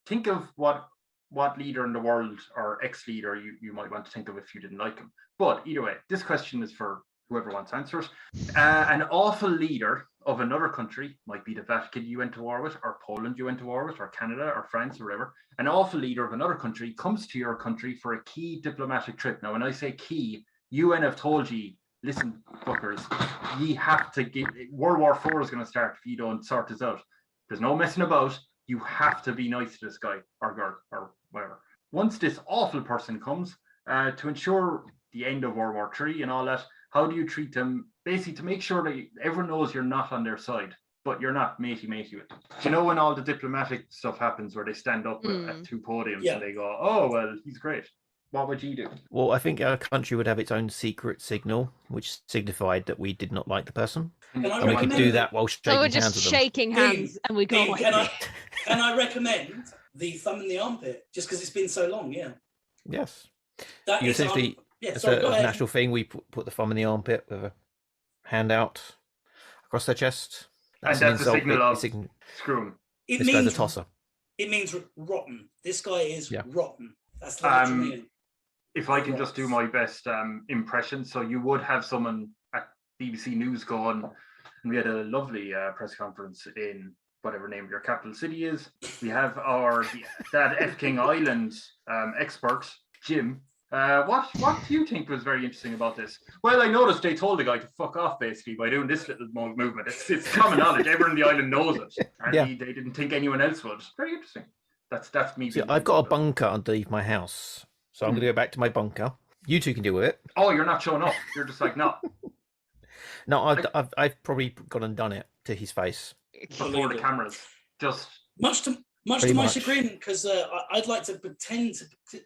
Think of what leader in the world or ex-leader you might want to think of if you didn't like him. But either way, this question is for whoever wants to answer it. An awful leader of another country, might be the Vatican you went to war with, or Poland you went to war with, or Canada, or France, or whatever. An awful leader of another country comes to your country for a key diplomatic trip. Now, when I say key, UN have told you, listen, fuckers, ye have to get World War IV is going to start if you don't sort this out. There's no messing about. You have to be nice to this guy or girl or whatever. Once this awful person comes, to ensure the end of World War III and all that, how do you treat them? Basically, to make sure that everyone knows you're not on their side, but you're not matey with them. Do you know when all the diplomatic stuff happens where they stand up at 2 podiums and they go, oh, well, he's great. What would you do? Well, I think our country would have its own secret signal, which signified that we did not like the person. And we could do that while shaking So we're hands just with them. shaking hands and we go Dean, like can I recommend the thumb in the armpit? Just because it's been so long, yeah. Yes. That You is essentially, it's a national thing. We put the thumb in the armpit with a hand out across their chest. That's a signal of screw him. This guy's a tosser. It means rotten. This guy is rotten. That's the mean. If I can just do my best impression. So you would have someone at BBC News go on, and we had a lovely press conference in whatever name your capital city is. We have our ThatFKing Island expert, Jim. What do you think was very interesting about this? Well, I noticed they told the guy to fuck off basically by doing this little movement. It's common knowledge. Everyone in the island knows it. And they didn't think anyone else would. Very interesting. That's me. See, I've got a bunker underneath my house. So I'm going to go back to my bunker. You two can deal with it. Oh, you're not showing up. You're just like, no. No, I've probably gone and done it to his face. Before the cameras. Just much to my chagrin, because I'd like to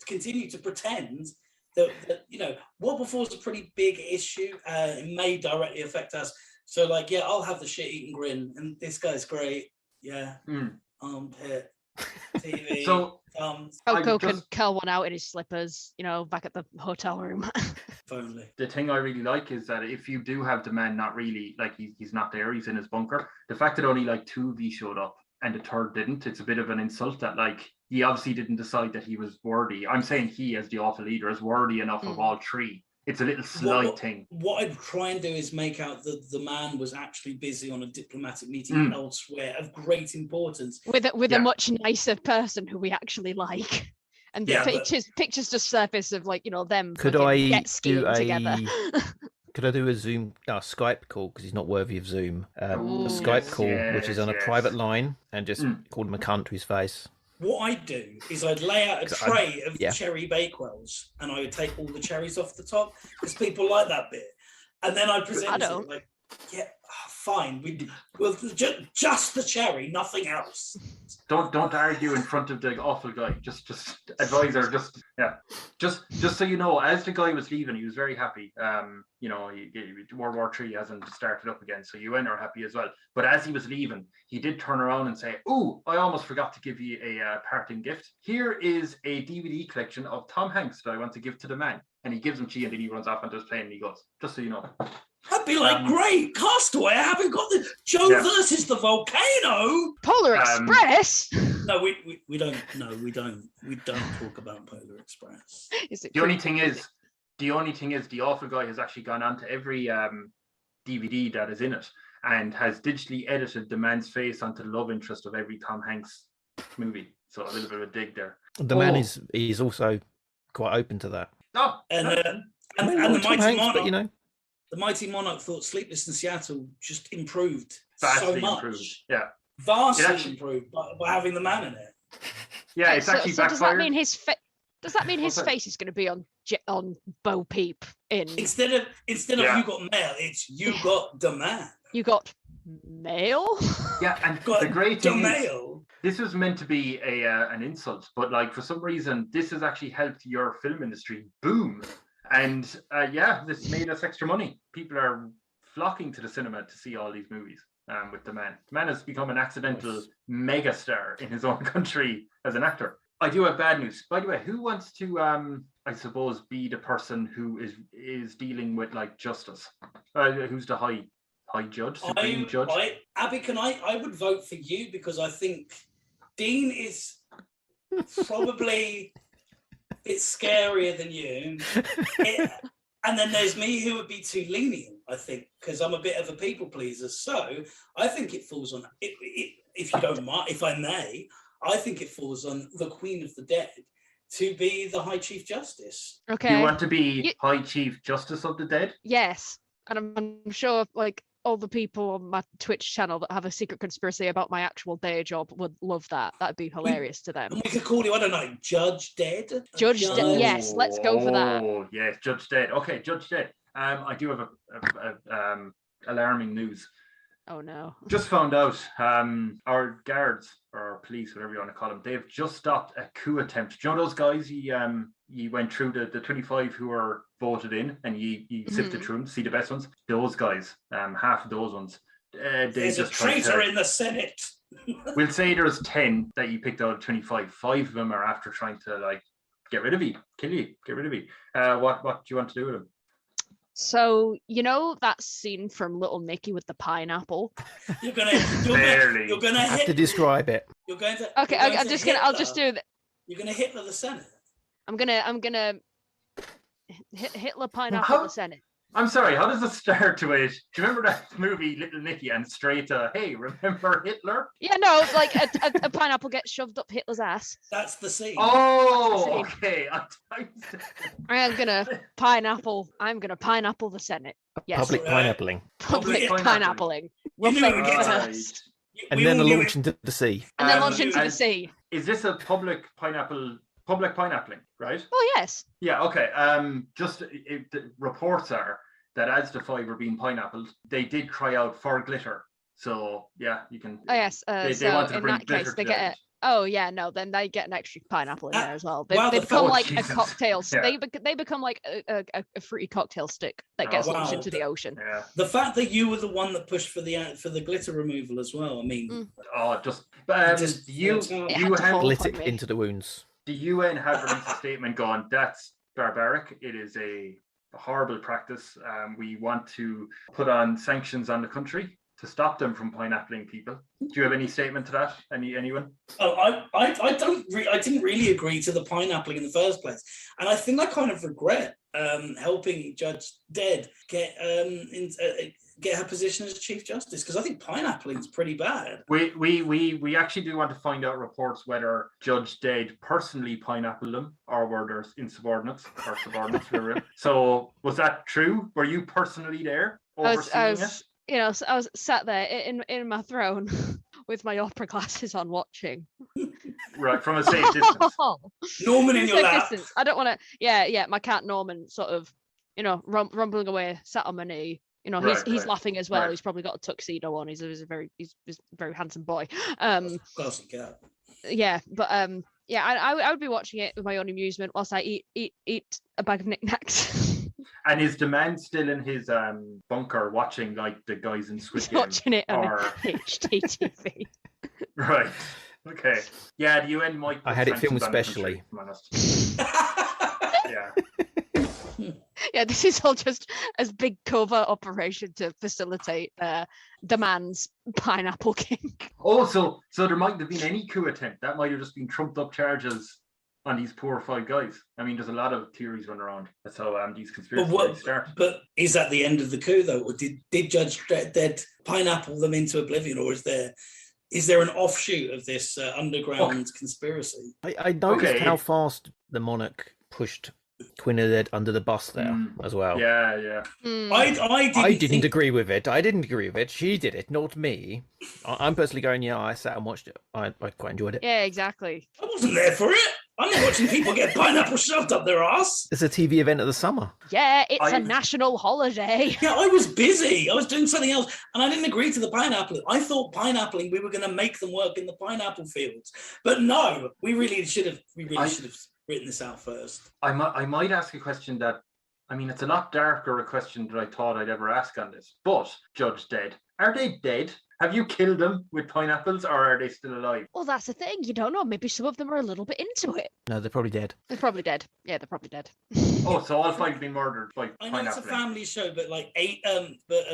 continue to pretend that World War IV is a pretty big issue. It may directly affect us. So like, yeah, I'll have the shit-eating grin, and this guy's great. Yeah. Armpit. TV. So Coco can curl one out in his slippers, back at the hotel room. Only. The thing I really like is that if you do have the man not really, like he's not there, he's in his bunker, the fact that only like 2 of you showed up and the third didn't, it's a bit of an insult that like he obviously didn't decide that he was worthy. I'm saying he, as the awful leader, is worthy enough of all 3. It's a little slight thing. What I'd try and do is make out that the man was actually busy on a diplomatic meeting elsewhere of great importance. With a much nicer person who we actually like. And the pictures just surface of like, them get skiing together. Could I do a Skype call, because he's not worthy of Zoom? A Skype call, which is on a private line, and just call him a cunt to his face. What I'd do is I'd lay out a tray of cherry bakewells, and I would take all the cherries off the top, because people like that bit. And then I'd present it like, Yeah, fine. We'll just the cherry, nothing else. Don't argue in front of the awful guy. Just advisor. Just so you know, as the guy was leaving, he was very happy. World War III hasn't started up again, so UN are happy as well. But as he was leaving, he did turn around and say, "Oh, I almost forgot to give you a parting gift. Here is a DVD collection of Tom Hanks that I want to give to the man." And he gives him chi, and then he runs off onto his plane and he goes, "Just so you know." I'd be like, great, Castaway, I haven't got the Joe versus the volcano. Polar Express. No, we don't. No, we don't. We don't talk about Polar Express. The only thing is, the awful guy has actually gone on to every DVD that is in it and has digitally edited the man's face onto the love interest of every Tom Hanks movie. So a little bit of a dig there. The man is also quite open to that. Oh, and the Tom Mighty Hanks, Monarch. but you know. The Mighty Monarch thought Sleepless in Seattle just improved vastly so much. improved. Yeah, vastly improved by having the man in it. Yeah, it's actually so backfired. does that mean his face is going to be on Bo Peep in instead of you got mail, it's you got the man. You got mail? Yeah, and got the great thing mail. This was meant to be an insult, but like for some reason, this has actually helped your film industry boom. And this made us extra money. People are flocking to the cinema to see all these movies with the man. The man has become an accidental megastar in his own country as an actor. I do have bad news. By the way, who wants to, I suppose, be the person who is dealing with like justice? Who's the high judge, supreme judge? Abbie, I would vote for you because I think Dean is probably... It's scarier than you. And then there's me who would be too lenient, I think, because I'm a bit of a people pleaser. So I think it falls on, if you don't mind, if I may, I think it falls on the Queen of the Dead to be the High Chief Justice. Okay. You want to be High Chief Justice of the Dead? Yes. And I'm sure like all the people on my Twitch channel that have a secret conspiracy about my actual day job would love that. That'd be hilarious to them. And we could call you, I don't know, Judge Dead? Judge Dead, yes, let's go for that. Oh, yes, Judge Dead. Okay, Judge Dead. I do have a alarming news. Oh no. Just found out our guards, or our police, whatever you want to call them, they've just stopped a coup attempt. Do you know those guys you went through the 25 who were voted in and you sifted through them to see the best ones? Those guys, half of those ones. There's a traitor in the Senate. We'll say there's 10 that you picked out of 25. 5 of them are after trying to like get rid of you, kill you, get rid of you. What do you want to do with them? So you know that scene from Little Nicky with the pineapple? You're gonna have to describe it. You're going to. Okay, I'll just do that. You're gonna Hitler the Senate. I'm gonna Hitler pineapple the Senate. I'm sorry, how does it start to it? Do you remember that movie Little Nicky and straight to, hey, remember Hitler? Yeah, no, like a pineapple gets shoved up Hitler's ass. That's the scene. Oh, okay. I'm gonna pineapple the Senate. Yes. Public pineappling. Public pineappling. We'll think first. And then launch into the sea. And then launch into the sea. Is this a public pineappling, right? Oh yes. Yeah, okay. The reports are that as the 5 were being pineappled, they did cry out for glitter. So yeah, you can. Oh yes. They so wanted to in bring that case, glitter they to get that. it. Oh yeah, no, then they get an extra pineapple in there as well. They wow, become like Jesus. a cocktail. Yeah. They become like a fruity cocktail stick that gets launched into the ocean. Yeah. The fact that you were the one that pushed for the glitter removal as well. I mean, you have Lit it into the wounds. the UN have released a statement going, that's barbaric. It is a horrible practice. We want to put on sanctions on the country to stop them from pineappling people. Do you have any statement to that? Anyone? Oh, I didn't really agree to the pineappling in the first place, and I think I kind of regret helping Judge Dead get her position as Chief Justice, because I think pineappling is pretty bad. We actually do want to find out reports whether Judge Dead personally pineappled them or were there insubordinates or subordinates. So was that true? Were you personally there overseeing it? You know, so I was sat there in my throne with my opera glasses on, watching. Right, from a safe distance. Norman in your lap. I don't want to. Yeah, my cat Norman, sort of, you know, rumbling away, sat on my knee, You know, he's laughing as well. Right. He's probably got a tuxedo on. He's a very handsome boy. Classy cat. Yeah, but I would be watching it with my own amusement whilst I eat a bag of knickknacks. And is the man still in his bunker watching like the guys in Squid Game? Watching it on HDTV. Right. Okay. Yeah, the UN might. I had it filmed specially. Yeah. Yeah, this is all just as big covert operation to facilitate the man's pineapple king. Oh, so there mightn't have been any coup attempt. That might have just been trumped up charges on these poor 5 guys. I mean, there's a lot of theories running around. That's how these conspiracies start. But is that the end of the coup, though? Or did Judge Dredd pineapple them into oblivion, or is there an offshoot of this underground conspiracy? I noticed how fast the monarch pushed Queen of the Dead under the bus there as well. Yeah. I didn't agree with it. I didn't agree with it. She did it, not me. I'm personally going, yeah, I sat and watched it. I quite enjoyed it. Yeah, exactly. I wasn't there for it. I'm not watching people get pineapple shoved up their ass. It's a TV event of the summer. Yeah, it's a national holiday. Yeah, I was busy. I was doing something else, and I didn't agree to the pineappling. I thought pineappling, we were going to make them work in the pineapple fields, but no, we really should have written this out first. I might ask a question that, I mean, it's a lot darker a question than I thought I'd ever ask on this. But Judge Dead, are they dead? Have you killed them with pineapples, or are they still alive? Well, that's the thing. You don't know. Maybe some of them are a little bit into it. No, they're probably dead. They're probably dead. Yeah, they're probably dead. Oh, so all 5 have been murdered by I know it's a family show, but like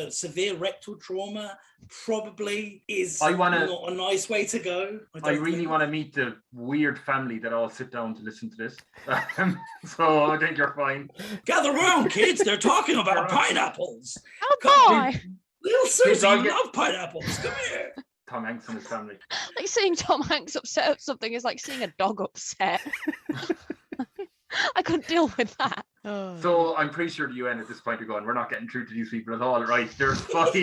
severe rectal trauma probably is not a nice way to go. I really want to meet the weird family that all sit down to listen to this. So I think you're fine. Gather around, kids. They're talking about pineapples. Oh, boy. Little Susie, love pineapples. Come here. Tom Hanks and his family. Like seeing Tom Hanks upset at something is like seeing a dog upset. I couldn't deal with that. So I'm pretty sure the UN at this point are going, we're not getting through to these people at all, right? There's 5.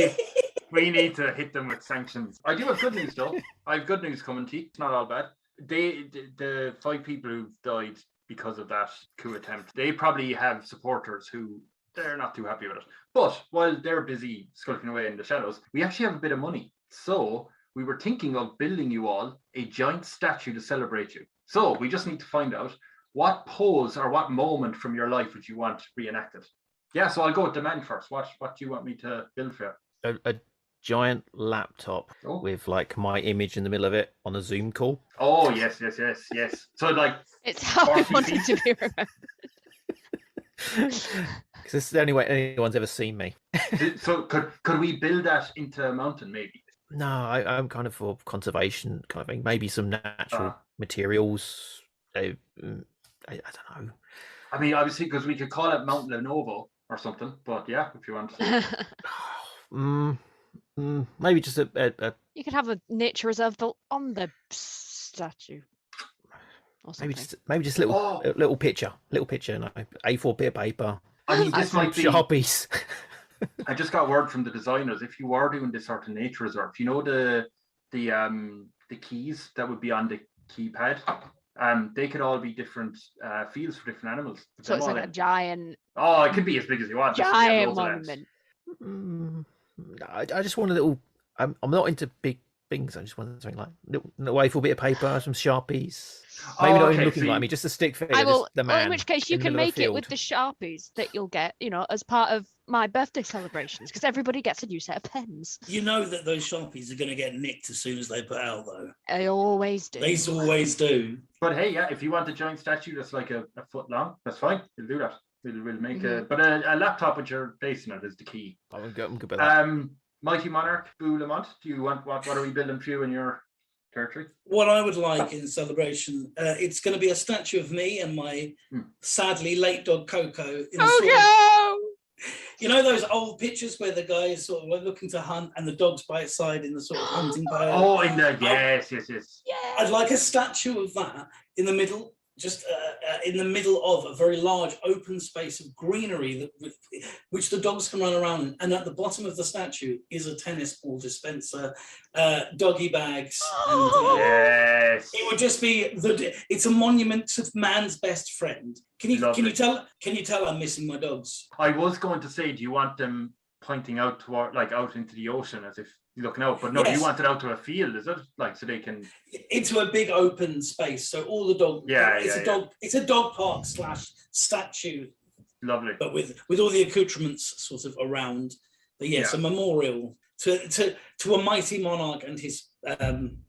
We need to hit them with sanctions. I do have good news, though. I have good news coming to you. It's not all bad. The 5 people who died because of that coup attempt, they probably have supporters who they're not too happy with it. But while they're busy skulking away in the shadows, we actually have a bit of money. So we were thinking of building you all a giant statue to celebrate you. So we just need to find out what pose or what moment from your life would you want reenacted. Yeah, so I'll go with demand first. What do you want me to build for you? A giant laptop with like my image in the middle of it on a Zoom call. Oh, yes. So like... It's how I wanted to be remembered. Because this is the only way anyone's ever seen me. So could we build that into a mountain, maybe? No, I'm kind of for conservation kind of thing. Maybe some natural materials. I don't know. I mean, obviously, because we could call it Mount Lenovo or something. But yeah, if you want to. Maybe just a. You could have a nature reserve built on the statue. Maybe just a little picture, no, A4 bit of paper. I mean, this might be Sharpies. I just got word from the designers. If you are doing this sort of nature reserve, you know the keys that would be on the keypad, they could all be different fields for different animals. So it's like a giant. Oh, it could be as big as you want. Giant monument. I just want a little. I'm not into big things. I just want something like little A4 bit of paper, some Sharpies. Maybe not even looking like me, just a stick figure. The man. Well, in which case you can make it with the Sharpies that you'll get, as part of my birthday celebrations, because everybody gets a new set of pens. You know that those Sharpies are going to get nicked as soon as they put out, though. They always do. They always do. But hey, yeah, if you want a giant statue that's like a foot long, that's fine. We'll do that. We'll make a laptop with your face in it is the key. I'm good with that. Mighty Monarch Boo Lemont, do you want what are we building for you in your territory? What I would like in celebration, it's going to be a statue of me and my sadly late dog Coco. You know those old pictures where the guy is sort of looking to hunt and the dog's by its side in the sort of hunting pose? Oh, in the yes. Yeah. I'd like a statue of that in the middle. Just in the middle of a very large open space of greenery which the dogs can run around in. And at the bottom of the statue is a tennis ball dispenser, doggy bags. Yes. It would just be it's a monument to man's best friend. Can you tell I'm missing my dogs? I was going to say, do you want them pointing out toward, like, out into the ocean as if you're looking out. But no, Yes. you want it out to a field, is it? Like, so they can into a big open space. So all the dog, it's a dog park / statue, lovely. but with all the accoutrements sort of around. But yes, a memorial to a mighty monarch and his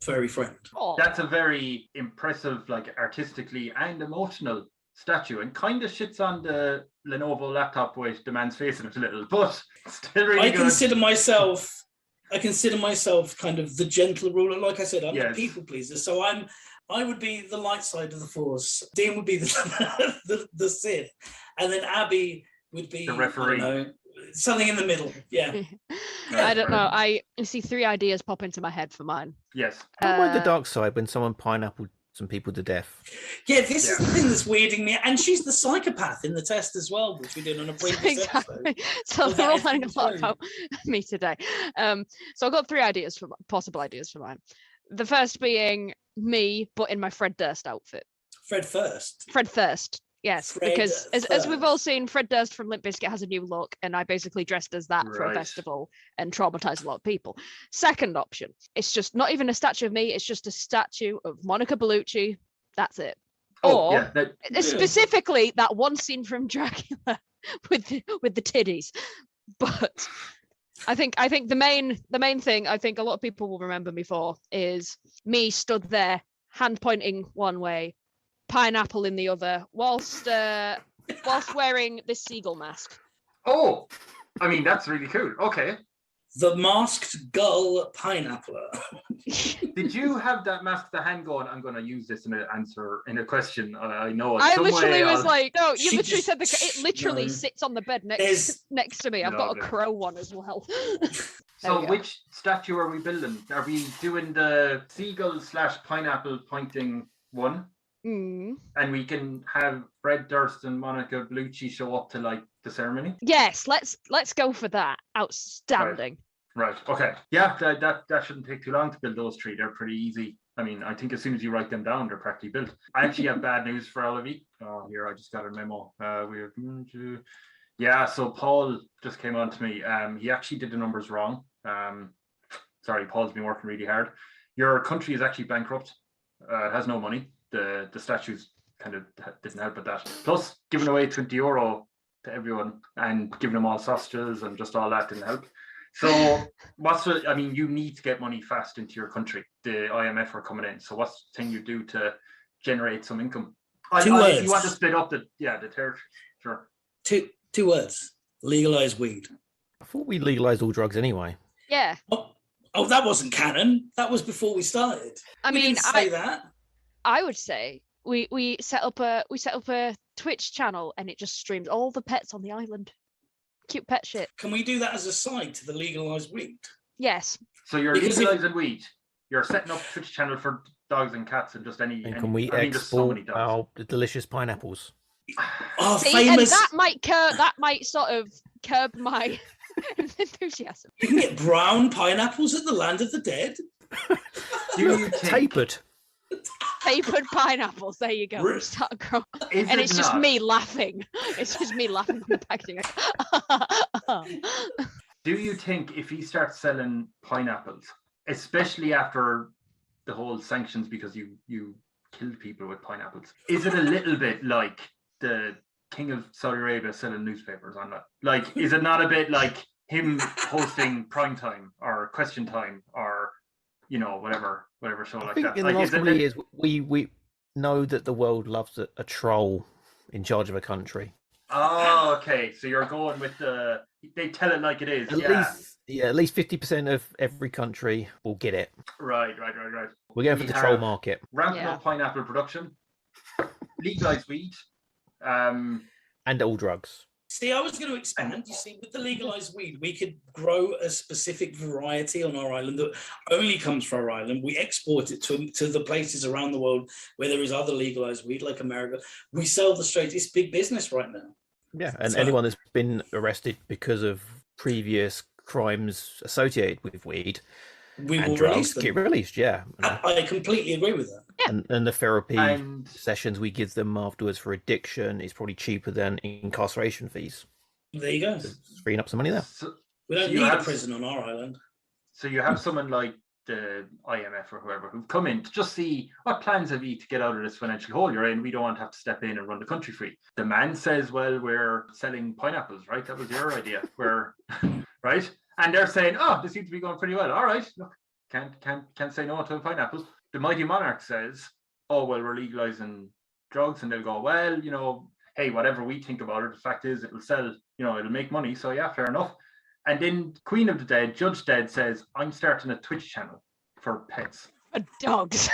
furry friend. Oh. That's a very impressive, like, artistically and emotional statue, and kind of shits on the Lenovo laptop with the man's face in it a little, but still really good. I consider myself kind of the gentle ruler. Like I said, I'm a people pleaser, so I would be the light side of the force. Dean would be the Sith, and then Abbie would be the referee. Something in the middle. Yeah. I don't know. I see 3 ideas pop into my head for mine. Yes. I mind the dark side when someone pineappled some people to death. Yeah, this is the thing that's weirding me. And she's the psychopath in the test as well, which we did on a previous episode. So they're all learning a lot about me today. So I've got 3 possible ideas for mine. The first being me, but in my Fred Durst outfit. Fred Thirst. Yes, because as we've all seen, Fred Durst from Limp Bizkit has a new look, and I basically dressed as that for a festival and traumatized a lot of people. Second option, it's just not even a statue of me, it's just a statue of Monica Bellucci. That's it. Specifically that one scene from Dracula with the titties. But I think the main thing I think a lot of people will remember me for is me stood there, hand pointing one way, pineapple in the other, whilst wearing this seagull mask. Oh, I mean, that's really cool. Okay. The masked gull pineappler. Did you have that mask to hand going, I'm going to use this in an answer, in a question? I know. I literally was like, no, you literally said it literally sits on the bed next to me. I've got a crow one as well. So which statue are we building? Are we doing the seagull / pineapple pointing one? Mm. And we can have Fred Durst and Monica Bellucci show up to, like, the ceremony. Yes, let's go for that. Outstanding. Right. Okay. Yeah, that shouldn't take too long to build those 3. They're pretty easy. I mean, I think as soon as you write them down, they're practically built. I actually have bad news for all of you. Oh, here, I just got a memo. So Paul just came on to me. He actually did the numbers wrong. Sorry, Paul's been working really hard. Your country is actually bankrupt. It has no money. The statues kind of didn't help with that. Plus, giving away €20 to everyone and giving them all sausages and just all that didn't help. So, you need to get money fast into your country. The IMF are coming in. So, what's the thing you do to generate some income? Two words. If you want to split up the territory, sure. Two words. Legalize weed. I thought we legalized all drugs anyway. Yeah. Oh, that wasn't canon. That was before we started. We didn't say that. I would say we set up a Twitch channel and it just streams all the pets on the island. Cute pet shit. Can we do that as a side to the legalized weed? Yes. So you're legalizing weed. You're setting up a Twitch channel for dogs and cats and just any. And can we export our delicious pineapples? Oh, see, famous. And that might sort of curb my enthusiasm. You can get brown pineapples at the Land of the Dead. Tapered pineapples. There you go. Start growing. And it's just me laughing. It's just me laughing on the packaging. Do you think if he starts selling pineapples, especially after the whole sanctions because you killed people with pineapples, is it a little bit like the King of Saudi Arabia selling newspapers on that? Like, is it not a bit like him hosting prime time or question time or whatever show like that? In the last couple of years, we know that the world loves a troll in charge of a country. Oh, okay. So you're going with they tell it like it is. At least 50% of every country will get it. Right. We're going for the troll market. Ramping up pineapple production, legalized weed, and all drugs. See, I was going to expand. You see, with the legalized weed, we could grow a specific variety on our island that only comes from our island. We export it to the places around the world where there is other legalized weed, like America. We sell the straight. It's big business right now. Yeah, and anyone that's been arrested because of previous crimes associated with weed and drugs get released. Yeah, I completely agree with that. Yeah. And the therapy sessions we give them afterwards for addiction is probably cheaper than incarceration fees. There you go. It's freeing up some money there. We don't need a prison on our island. So you have someone like the IMF or whoever who've come in to just see what plans have you to get out of this financial hole you're in. We don't want to have to step in and run the country for you. The man says, well, we're selling pineapples, right? That was your idea. We're right. And they're saying, oh, this seems to be going pretty well. All right, look, can't say no to pineapples. The Mighty Monarch says, oh, well, we're legalizing drugs. And they'll go, well, you know, hey, whatever we think about it, the fact is it'll sell, you know, it'll make money. So yeah, fair enough. And then Queen of the Dead, Judge Dead says, I'm starting a Twitch channel for pets. Dogs.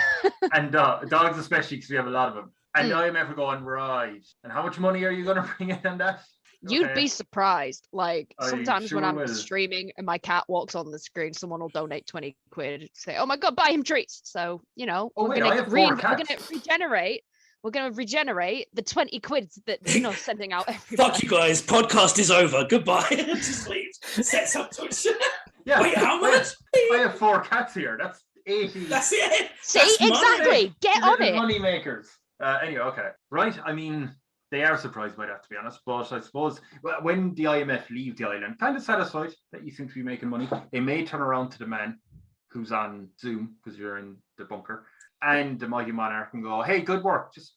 And dogs especially, because we have a lot of them. And the IMF are going, right. And how much money are you going to bring in on that? You'd be surprised. Like, I sometimes when sure I'm will. streaming and my cat walks on the screen, someone will donate 20 quid and say, oh my God, buy him treats. So, you know, Oh, we're wait, I have 4 going cats. to regenerate. We're going to regenerate the 20 quid that, you know, sending out every Fuck you guys. Podcast is over. Goodbye. Just leave. Sets up Twitch. Yeah. Wait, how much? I have 4 cats here. That's 80. That's it. See, That's exactly. money. Get on it. Money makers. Anyway, okay. Right. I mean, they are surprised by that, to be honest. But I suppose when the IMF leave the island, kind of satisfied that you seem to be making money, they may turn around to the man who's on Zoom because you're in the bunker, and the Mighty Monarch and go, hey, good work. Just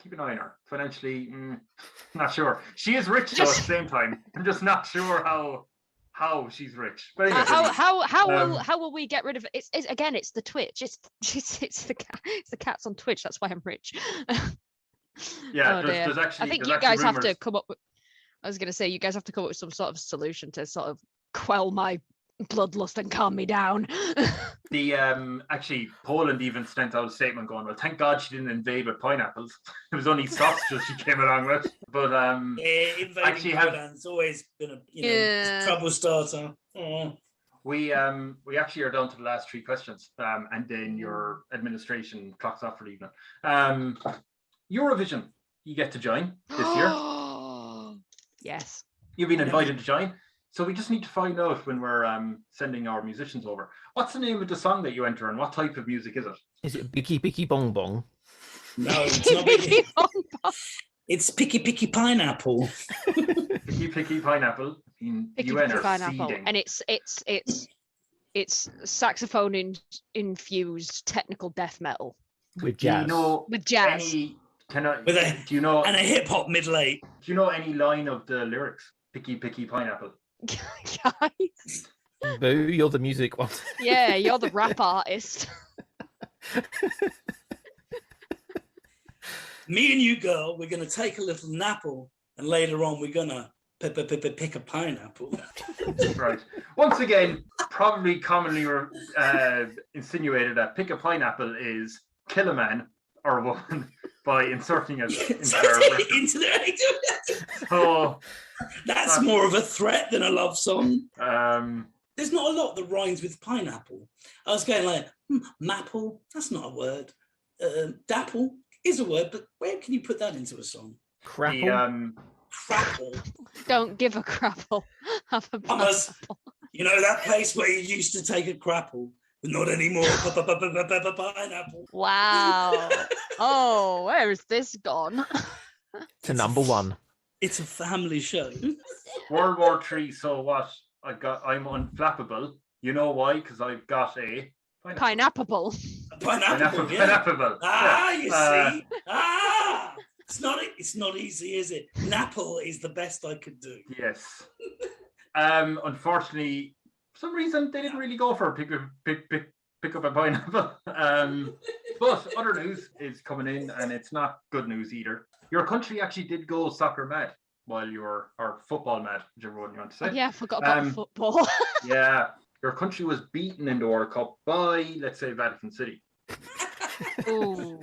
keep an eye on her. Financially, not sure. She is rich though at the same time. I'm just not sure how she's rich. But anyway, how will we get rid of it? It's again, it's the Twitch. It's the cats on Twitch. That's why I'm rich. Yeah, there's actually. I think you there's guys actually have to rumours. come up with. I was going to say you guys have to come up with some sort of solution to sort of quell my bloodlust and calm me down. The actually Poland even sent out a statement going, well, thank God she didn't invade with pineapples. It was only sausages she came along with. But Invading Poland's always been a trouble starter. Oh. we actually are down to the last 3 questions, and then your administration clocks off for the evening. Eurovision, you get to join this year. Yes. You've been invited to join. So we just need to find out when we're sending our musicians over. What's the name of the song that you enter and what type of music is it? Is it Bicky Bicky Bong Bong? No, it's not Picky. It's Picky Picky Pineapple. Picky Picky Pineapple. Picky Picky Pineapple. Seeding. And it's saxophone infused technical death metal. With Do you jazz. know With jazz. do you know And a hip hop middle eight. Do you know any line of the lyrics? Picky Picky Pineapple. Guys. Boo, you're the music one. Yeah, you're the rap artist. Me and you, girl, we're going to take a little napple, and later on we're going to pick a pineapple. Right. Once again, probably commonly insinuated that pick a pineapple is kill a man or a woman by inserting it into their So that's more of a threat than a love song. Um, There's not a lot that rhymes with pineapple. I was going like, mapple, that's not a word. Dapple is a word, but where can you put that into a song? Crapple. Crapple. Don't give a crapple. Have a pineapple. You know that place where you used to take a crapple? Not anymore. Pineapple. Wow. Oh, where is this gone? To number 1. It's a family show. World War III. So what? I'm unflappable. You know why? Because I've got a Pineapple. Pineapple. Pineapple. You see. It's not easy, is it? Napple is the best I could do. Yes. Unfortunately, for some reason they didn't really go for pick up a pineapple. But other news is coming in, and it's not good news either. Your country actually did go soccer mad while you were, or football mad, whichever one you want to say. Oh, yeah, I forgot about the football. Yeah, your country was beaten in the World Cup by, let's say, Vatican City. Ooh.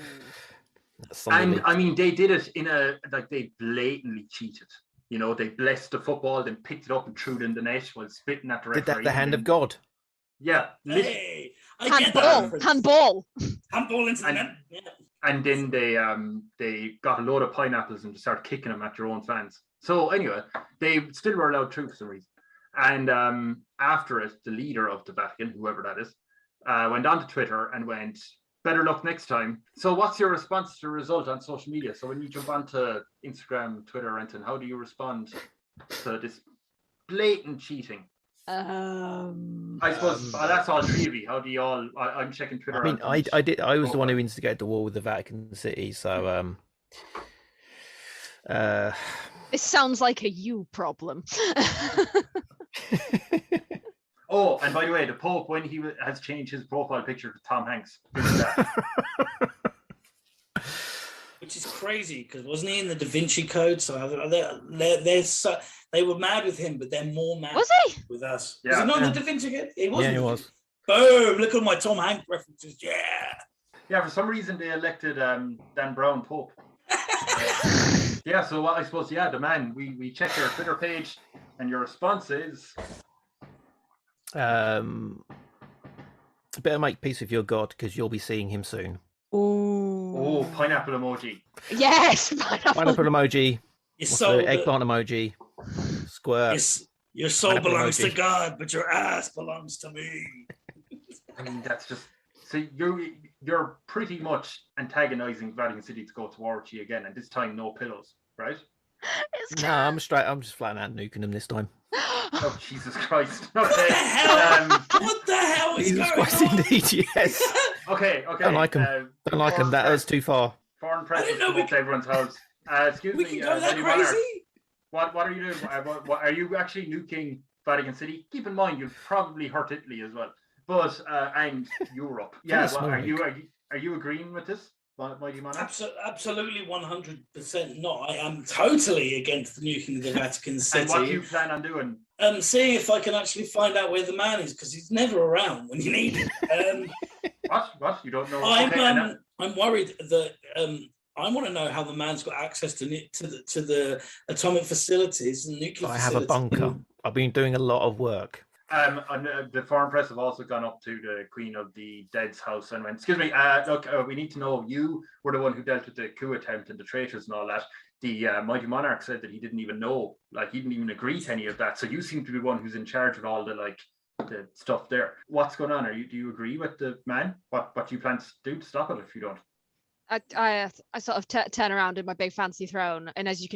And I mean, they did it in they blatantly cheated. You know, they blessed the football, then picked it up and threw it in the net while spitting at the referee. Did that the hand of God? Yeah. Hey, Handball into the net. Yeah. And then they got a load of pineapples and started kicking them at their own fans. So anyway, they still were allowed through for some reason. And after it, the leader of the Vatican, whoever that is, went on to Twitter and went, better luck next time. So what's your response to the result on social media? So when you jump onto Instagram, Twitter, or anything, how do you respond to this blatant cheating? I suppose that's all three of you. How do you all? I'm checking Twitter. I mean, I was the one who instigated the war with the Vatican City, so This sounds like a you problem. Oh, and by the way, the Pope, when he has changed his profile picture to Tom Hanks, which is crazy because wasn't he in the Da Vinci Code? So they were mad with him, but they're more mad with us. Yeah. Was he not in the Da Vinci Code? He wasn't. Yeah, he was. Boom! Look at my Tom Hanks references. Yeah. Yeah, for some reason they elected Dan Brown Pope. Yeah, so I suppose, yeah, the man, we checked your Twitter page and your response is... better make peace with your God because you'll be seeing him soon. Oh, pineapple emoji. Yes, Pineapple emoji. Eggplant emoji. Squirt. Your soul Pineapple belongs emoji. to God, but your ass belongs to me. I mean, that's just... So you're pretty much antagonizing Vatican City to go to war with you again, and this time no pillows, right? No, I'm just flat out nuking them this time. Oh, Jesus Christ. Okay. What the hell? What the hell is Jesus going Christ, on? indeed, yes. Okay. Don't like them. Don't like them. That was too far. Foreign press I didn't know is up to everyone's house. Excuse We me. can go that Mighty Monarch, crazy? What are you doing? What, are you actually nuking Vatican City? Keep in mind, you'll probably hurt Italy as well. But and Europe. Yeah, are you agreeing with this, Mighty Monarch? Absolutely 100% not. I am totally against the nuking of the Vatican City. And what do you plan on doing? Seeing if I can actually find out where the man is, because he's never around when you need him. What? You don't know? I'm worried that I want to know how the man's got access to the atomic facilities and nuclear facilities. I have a bunker. I've been doing a lot of work. And the foreign press have also gone up to the Queen of the Dead's house and went, excuse me, look, we need to know, you were the one who dealt with the coup attempt and the traitors and all that. The Mighty Monarch said that he didn't even know, like he didn't even agree to any of that. So you seem to be one who's in charge of all the stuff there. What's going on? Do you agree with the man? What do you plan to do to stop it if you don't? I sort of turn around in my big fancy throne, and as you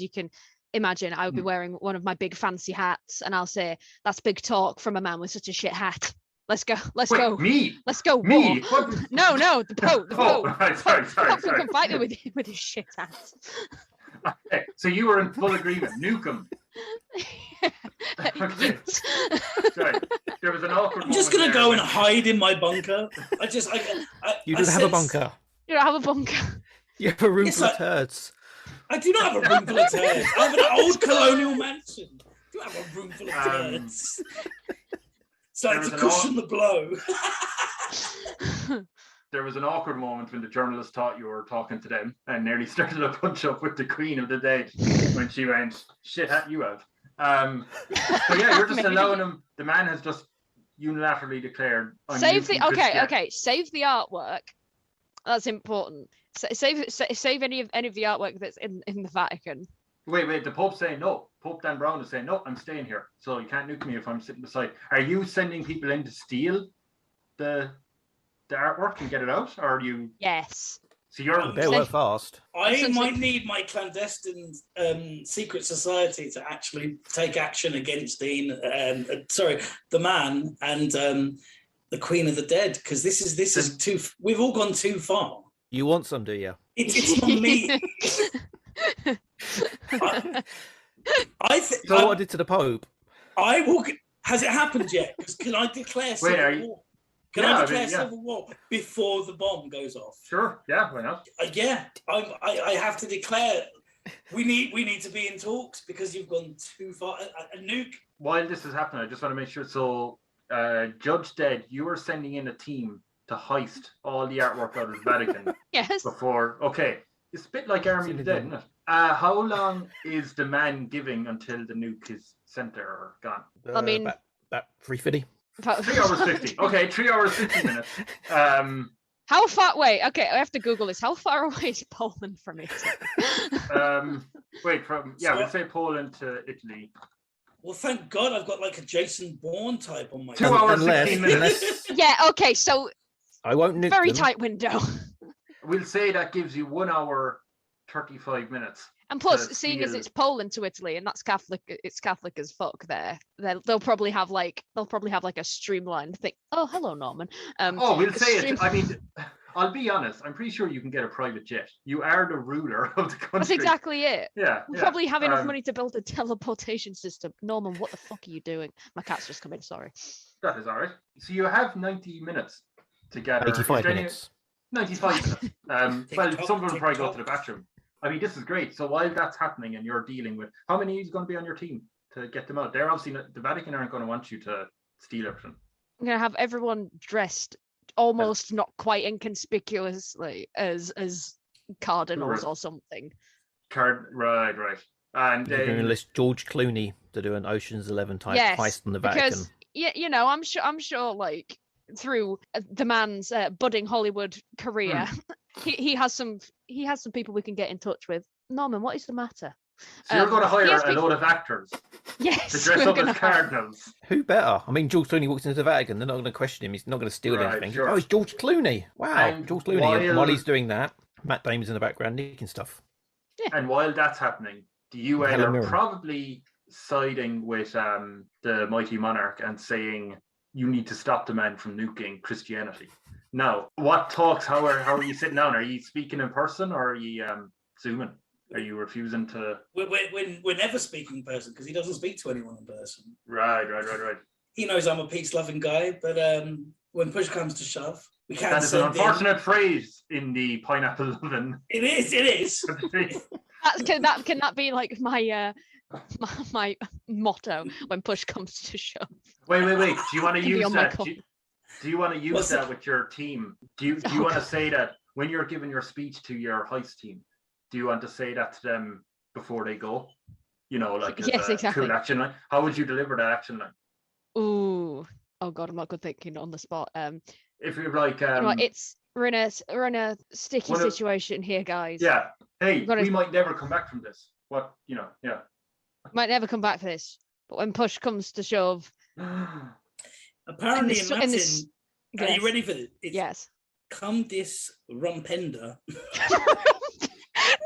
can imagine, I would be wearing one of my big fancy hats, and I'll say, "That's big talk from a man with such a shit hat. Let's go. Let's go. Me? Let's go. Me? No, the Pope. The Pope. Right, sorry. Can fight me with his shit hat. Okay, so you were in full agreement. Nuke him. Okay. Sorry. There was an awkward. I'm just gonna go and hide in my bunker. You don't have a bunker. You don't have a bunker. You have a room full of turds. I do not have a room full of turds. I have an old colonial mansion. I do have a room full of turds. So to cushion the blow. There was an awkward moment when the journalist thought you were talking to them and nearly started a punch up with the Queen of the Dead when she went, shit hat you have. So yeah, you're just allowing him. The man has just unilaterally declared. Save the artwork. That's important. Save any of the artwork that's in the Vatican. Wait, the Pope's saying no. Pope Dan Brown is saying no, I'm staying here. So you can't nuke me if I'm sitting beside. Are you sending people in to steal the artwork and get it out? Or are you? Yes. So you're better work fast. I might need my clandestine secret society to actually take action against the man and the Queen of the Dead, because this is too. We've all gone too far. You want some, do you? It's not me. So what I did to the Pope? I will. Has it happened yet? Because can I declare civil war? Can I declare civil war before the bomb goes off? Sure. Yeah. Why not? I have to declare. We need to be in talks because you've gone too far. A nuke. While this is happening, I just want to make sure. So, Judge Dead, you are sending in a team to heist all the artwork out of the Vatican. Yes. Before, okay, it's a bit like Army of the Dead, isn't it? How long is the man giving until the nuke is sent there or gone? I mean, about 3:50. 3 hours 50. Okay, 3 hours 50 minutes. How far? Wait, okay, I have to Google this. How far away is Poland from Italy? We'll say Poland to Italy. Well, thank God I've got like a Jason Bourne type on my. 2 hours 16 minutes. Yeah. Okay. So I won't nuke very them. tight window. We'll say that gives you 1 hour 35 minutes. And plus, to seeing as steal- it's Poland to Italy, and that's Catholic, it's Catholic as fuck there. They'll probably have like a streamlined thing. Oh, hello, Norman. we'll say stream- it. I mean, I'll be honest. I'm pretty sure you can get a private jet. You are the ruler of the country. That's exactly it. Yeah. We yeah. probably have enough money to build a teleportation system. Norman, what the fuck are you doing? My cat's just come in. Sorry. That is all right. So you have 90 minutes to gather. 85 minutes. 95 minutes. Well, TikTok, some of them probably go TikTok. to the bathroom. I mean, this is great. So while that's happening and you're dealing with, how many is going to be on your team to get them out? They're obviously the Vatican aren't going to want you to steal everything. I'm gonna have everyone dressed almost not quite inconspicuously as cardinals or something. Right. And You're going to then enlist George Clooney to do an Ocean's 11 type Yes, heist in the Vatican. because you know, I'm sure like through the man's budding Hollywood career, he has some people we can get in touch with. Norman, what is the matter? so you're going to hire yes, a load of actors Yes, to dress we're up gonna as hire- cardinals. Who better? I mean, George Clooney walks into the Vatican. They're not going to question him. He's not going to steal Right, anything. sure. Oh, it's George Clooney. Wow, And George Clooney. And while- while he's doing that, Matt Damon's in the background nicking stuff. And while that's happening, the UN Helen are Mirren. probably siding with the Mighty Monarch and saying you need to stop the man from nuking Christianity. Now, what talks? How are you sitting down? Are you speaking in person or are you zooming? Are you refusing to? We're never speaking in person because he doesn't speak to anyone in person. Right. He knows I'm a peace-loving guy, but when push comes to shove, we can't That is an send in. unfortunate phrase in the pineapple loving. It is. Can that be like my motto when push comes to shove? Wait. Do you want to Can be use on my that? cup. Do you want to use What's that that? with your team? Do you want to say that when you're giving your speech to your heist team? Do you want to say that to them before they go? You know, like as Yes, a exactly. cool action line. How would you deliver that action line? Ooh, oh god, I'm not good thinking on the spot. If you're like, You know what, we're in a sticky one of- situation here, guys. yeah, hey, We've gotta- we might never come back from this. What, yeah. Might never come back for this, but when push comes to shove, Apparently this- in in Latin, this- are yes. you ready for this? It's Yes. Cum dis rompenda.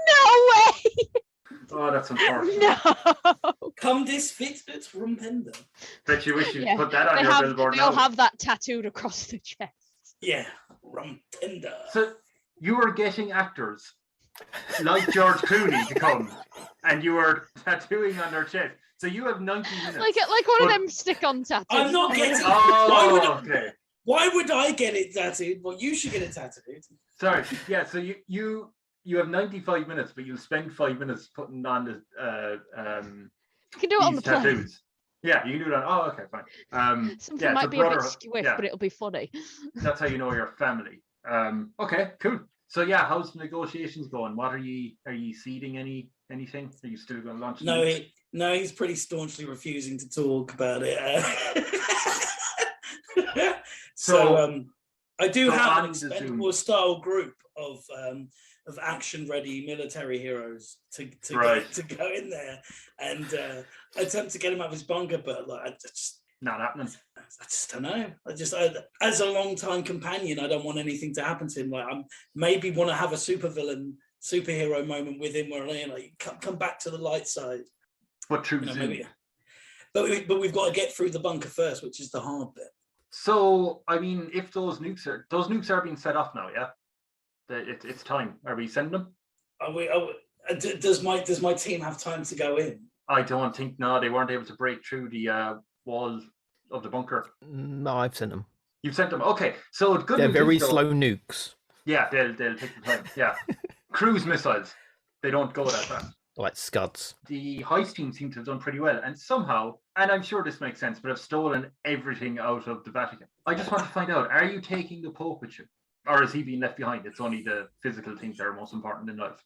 No way! Oh, that's unfortunate. No. Cum dis fit et rompenda. Bet you wish you'd Yeah, put that on They your have, billboard they all now. have that tattooed across the chest. Yeah, rompenda. So you were getting actors like George Clooney to come, and you were tattooing on their chest. So you have 90 minutes. Like one of But- them stick-on tattoos. I'm not getting. Oh, okay. Why would I get it tattooed? Well, you should get it tattooed. Sorry. Yeah. So you have 95 minutes, but you'll spend 5 minutes putting on the You can do it on the these plane. tattoos. Yeah, you can do that. Oh, okay, fine. Something yeah, might it's be a bit brother- squiff, yeah. but it'll be funny. That's how you know your family. Okay, cool. So yeah, how's the negotiations going? What are you seeding anything? Are you still going to launch? No, he's pretty staunchly refusing to talk about it. So I do so have on an the Zoom. expendable style group of action-ready military heroes to Right. to go in there and attempt to get him out of his bunker, but like I Not happening. just don't know. As a long-time companion, I don't want anything to happen to him. Like I maybe want to have a superhero moment with him where like come back to the light side. But through You know, Zoom. maybe. But we've got to get through the bunker first, which is the hard bit. So I mean, if those nukes are being set off now, yeah, it's time. Are we sending them? Does my team have time to go in? I don't think. No, they weren't able to break through the wall of the bunker. No, I've sent them. You've sent them. Okay, so good. They're news very is, though- slow nukes, Yeah, they'll take the time. Yeah, cruise missiles. They don't go that fast. like Scuds. The heist team seem to have done pretty well, and somehow, and I'm sure this makes sense, but have stolen everything out of the Vatican. I just want to find out: are you taking the Pope with you, or is he being left behind? It's only the physical things that are most important in life.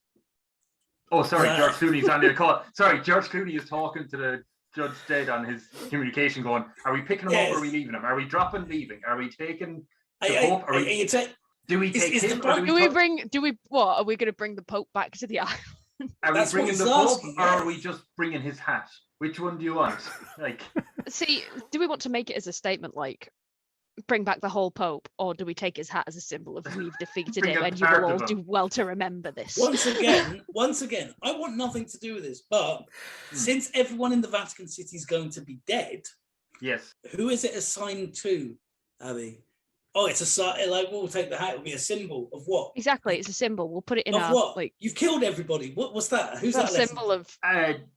Oh, sorry, Yeah. George Clooney's on the call. Sorry, George Clooney is talking to the Judge Dead on his communication, going, "Are we picking him up or are we leaving him? Are we dropping, leaving? Are we taking the Pope? Are we, do we take is the him? Pope- Or Do we what? Are we going to bring the Pope back to the island? are we That's what bringing he's the Pope, asking, or yeah. are we just bringing his hat? Which one do you want? Like, See, do we want to make it as a statement like bring back the whole Pope, or do we take his hat as a symbol of we've defeated Bring him, a and you will part all of him. do well to remember this? Once again, I want nothing to do with this, but since everyone in the Vatican City is going to be dead, Yes. who is it assigned to, Abby? Oh, it's a sign. Like, we'll take the hat. It'll be a symbol of what? Exactly, it's a symbol. We'll put it in Of our what? like. You've killed everybody. What's that? Who's That that? lesson? symbol of.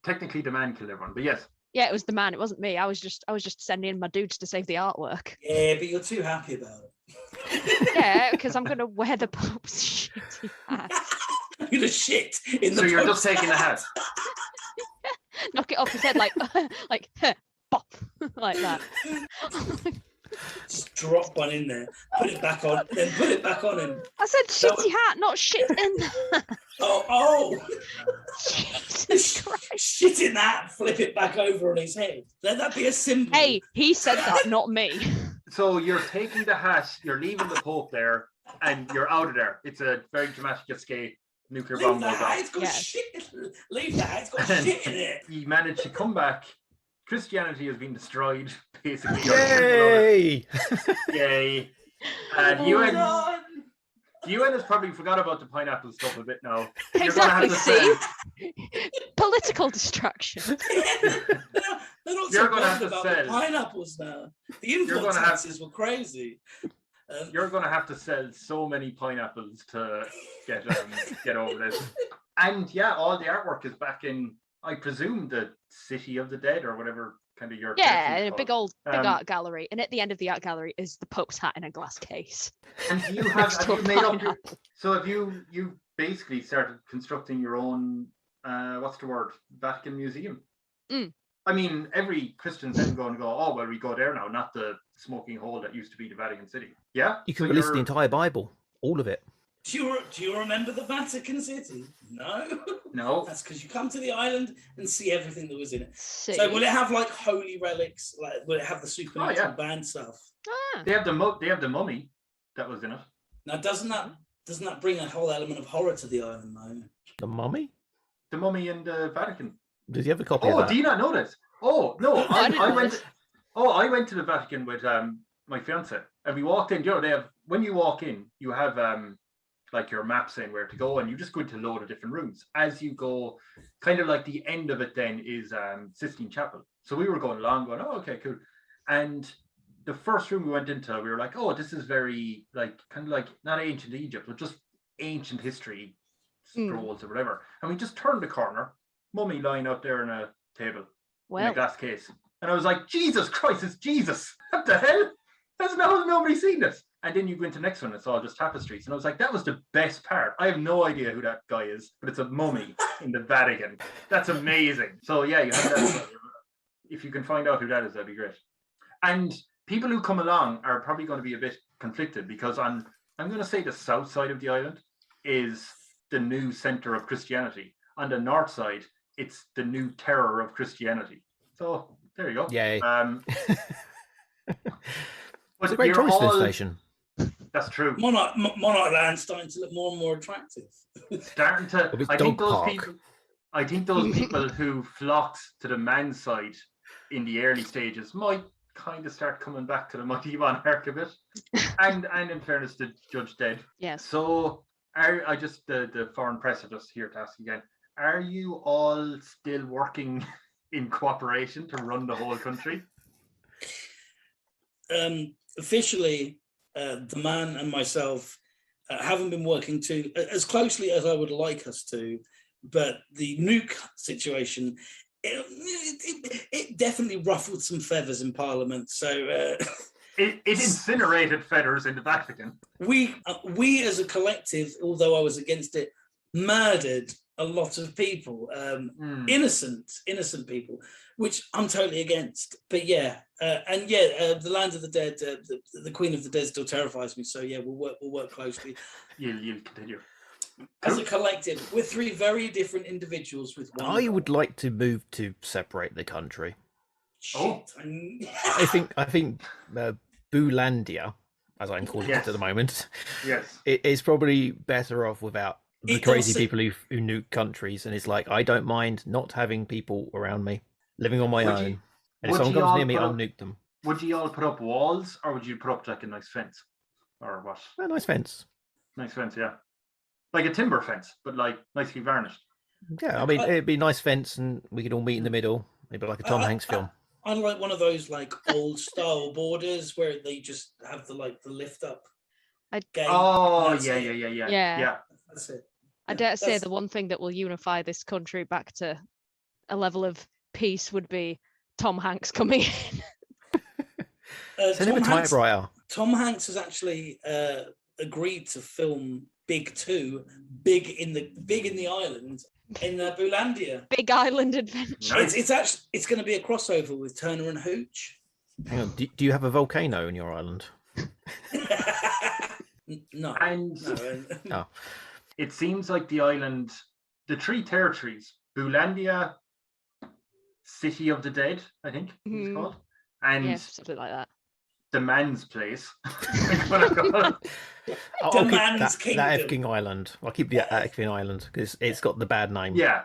Technically, the man killed everyone, but yes. Yeah, it was the man. It wasn't me. I was just sending in my dudes to save the artwork. Yeah, but you're too happy about it. Yeah, because I'm gonna wear the Pope's shitty hat. You're gonna shit in the. So you're post. just taking the hat. Knock it off his head like pop, like that. Just drop one in there, put it back on, then put it back on him. I said shitty hat, not shit in. Oh, Jesus Christ. shit in that, flip it back over on his head. Let that be a symbol. Hey, he said that, not me. So you're taking the hat, you're leaving the Pope there, and you're out of there. It's a very dramatic escape. Nuclear bomb Leave the goes hat, off. it's got Yeah. shit. Leave the hat, it's got shit in it. You manage to come back. Christianity has been destroyed, basically. Yay! Yay. And UN, God. the UN has probably forgot about the pineapple stuff a bit now. Exactly, see? Sell, Political distraction. They're not You're so gonna have bothered to about the sell. pineapples now. The You're import gonna have- taxes were crazy. you're going to have to sell so many pineapples to get over this. And yeah, all the artwork is back in, I presume, the City of the Dead or whatever kind of your Yeah, territory in is a big called. old art gallery, and at the end of the art gallery is the Pope's hat in a glass case. And do you next have to a you made up your, pineapple. so have you basically started constructing your own what's the word, Vatican Museum? Mm. I mean, every Christian's then going to go, oh well, we go there now, not the smoking hole that used to be the Vatican City. Yeah, You can So release the you're- entire Bible, all of it. Do you remember the Vatican City? No. No, That's because you come to the island and see everything that was in it. See? So will it have like holy relics? Like will it have the supernatural yeah. band stuff? Ah, they have the mummy that was in it. Now doesn't that bring a whole element of horror to the island though? The mummy? The mummy in the Vatican. Does he have a copy Oh, of do that? you not know this? Oh no, I didn't I know went. this. I went to the Vatican with my fiance, and we walked in. You know, they have, when you walk in, you have like your map saying where to go, and you just go into a load of different rooms. As you go, kind of like the end of it then is Sistine Chapel. So we were going along, going, oh, okay, cool. And the first room we went into, we were like, oh, this is very like kind of like not ancient Egypt, but just ancient history scrolls or whatever. And we just turned the corner, mummy lying out there in a table in a well, glass case. And I was like, Jesus Christ, it's Jesus. What the hell? There's nobody seen this. And then you go into the next one, it's all just tapestries. And I was like, that was the best part. I have no idea who that guy is, but it's a mummy in the Vatican. That's amazing. So yeah, you have that. If you can find out who that is, that'd be great. And people who come along are probably going to be a bit conflicted because I'm going to say the south side of the island is the new center of Christianity. On the north side, it's the new terror of Christianity. So there you go. Yay. But It's a great you're choice, this all- station. That's true. Monarch Land's starting to look more and more attractive. Starting to. With I think dog those park. people. I think those people who flocked to the men's side in the early stages might kind of start coming back to the Mighty Monarch a bit. And in fairness to Judge Dead. yes. So the foreign press are just here to ask again. Are you all still working in cooperation to run the whole country? Officially, the man and myself haven't been working as closely as I would like us to, but the nuke situation, it definitely ruffled some feathers in Parliament. So It incinerated feathers in the Vatican. we as a collective, although I was against it, murdered a lot of people, innocent people, which I'm totally against. But yeah, the land of the dead, the Queen of the Dead still terrifies me. So yeah, we'll work closely You'll continue. as a collective. We're three very different individuals with one. I goal. would like to move to separate the country. Shit. I think Boolandia, as I'm calling Yes. it at the moment, Yes. it is probably better off without the It crazy also- people who nuke countries. And it's like, I don't mind not having people around me, living on my Would own. you- And if would someone you comes all near me, put I'll up- nuke them. would you all put up walls, or would you put up like a nice fence, or what? A nice fence. Nice fence, yeah, like a timber fence, but like nicely varnished. Yeah, I mean, it'd be a nice fence, and we could all meet in the middle. Maybe like a Tom Hanks film. I like one of those like old style borders where they just have the lift up gate. Oh, That's yeah, it. yeah. That's it. I dare say the one thing that will unify this country back to a level of peace would be Tom Hanks coming in. Send him a typewriter. Tom Hanks has actually agreed to film Big 2, Big in the Island in Boolandia. Big Island Adventure. Nice. It's going to be a crossover with Turner and Hooch. Hang on, do you have a volcano in your island? No. And Oh. it seems like the island, the 3 territories, Boolandia, City of the Dead, I think it's called, and Yeah, something like that. the man's place. I'll The keep man's kingdom. that FKing Island. I'll keep the FKing Island because it's got the bad name. Yeah.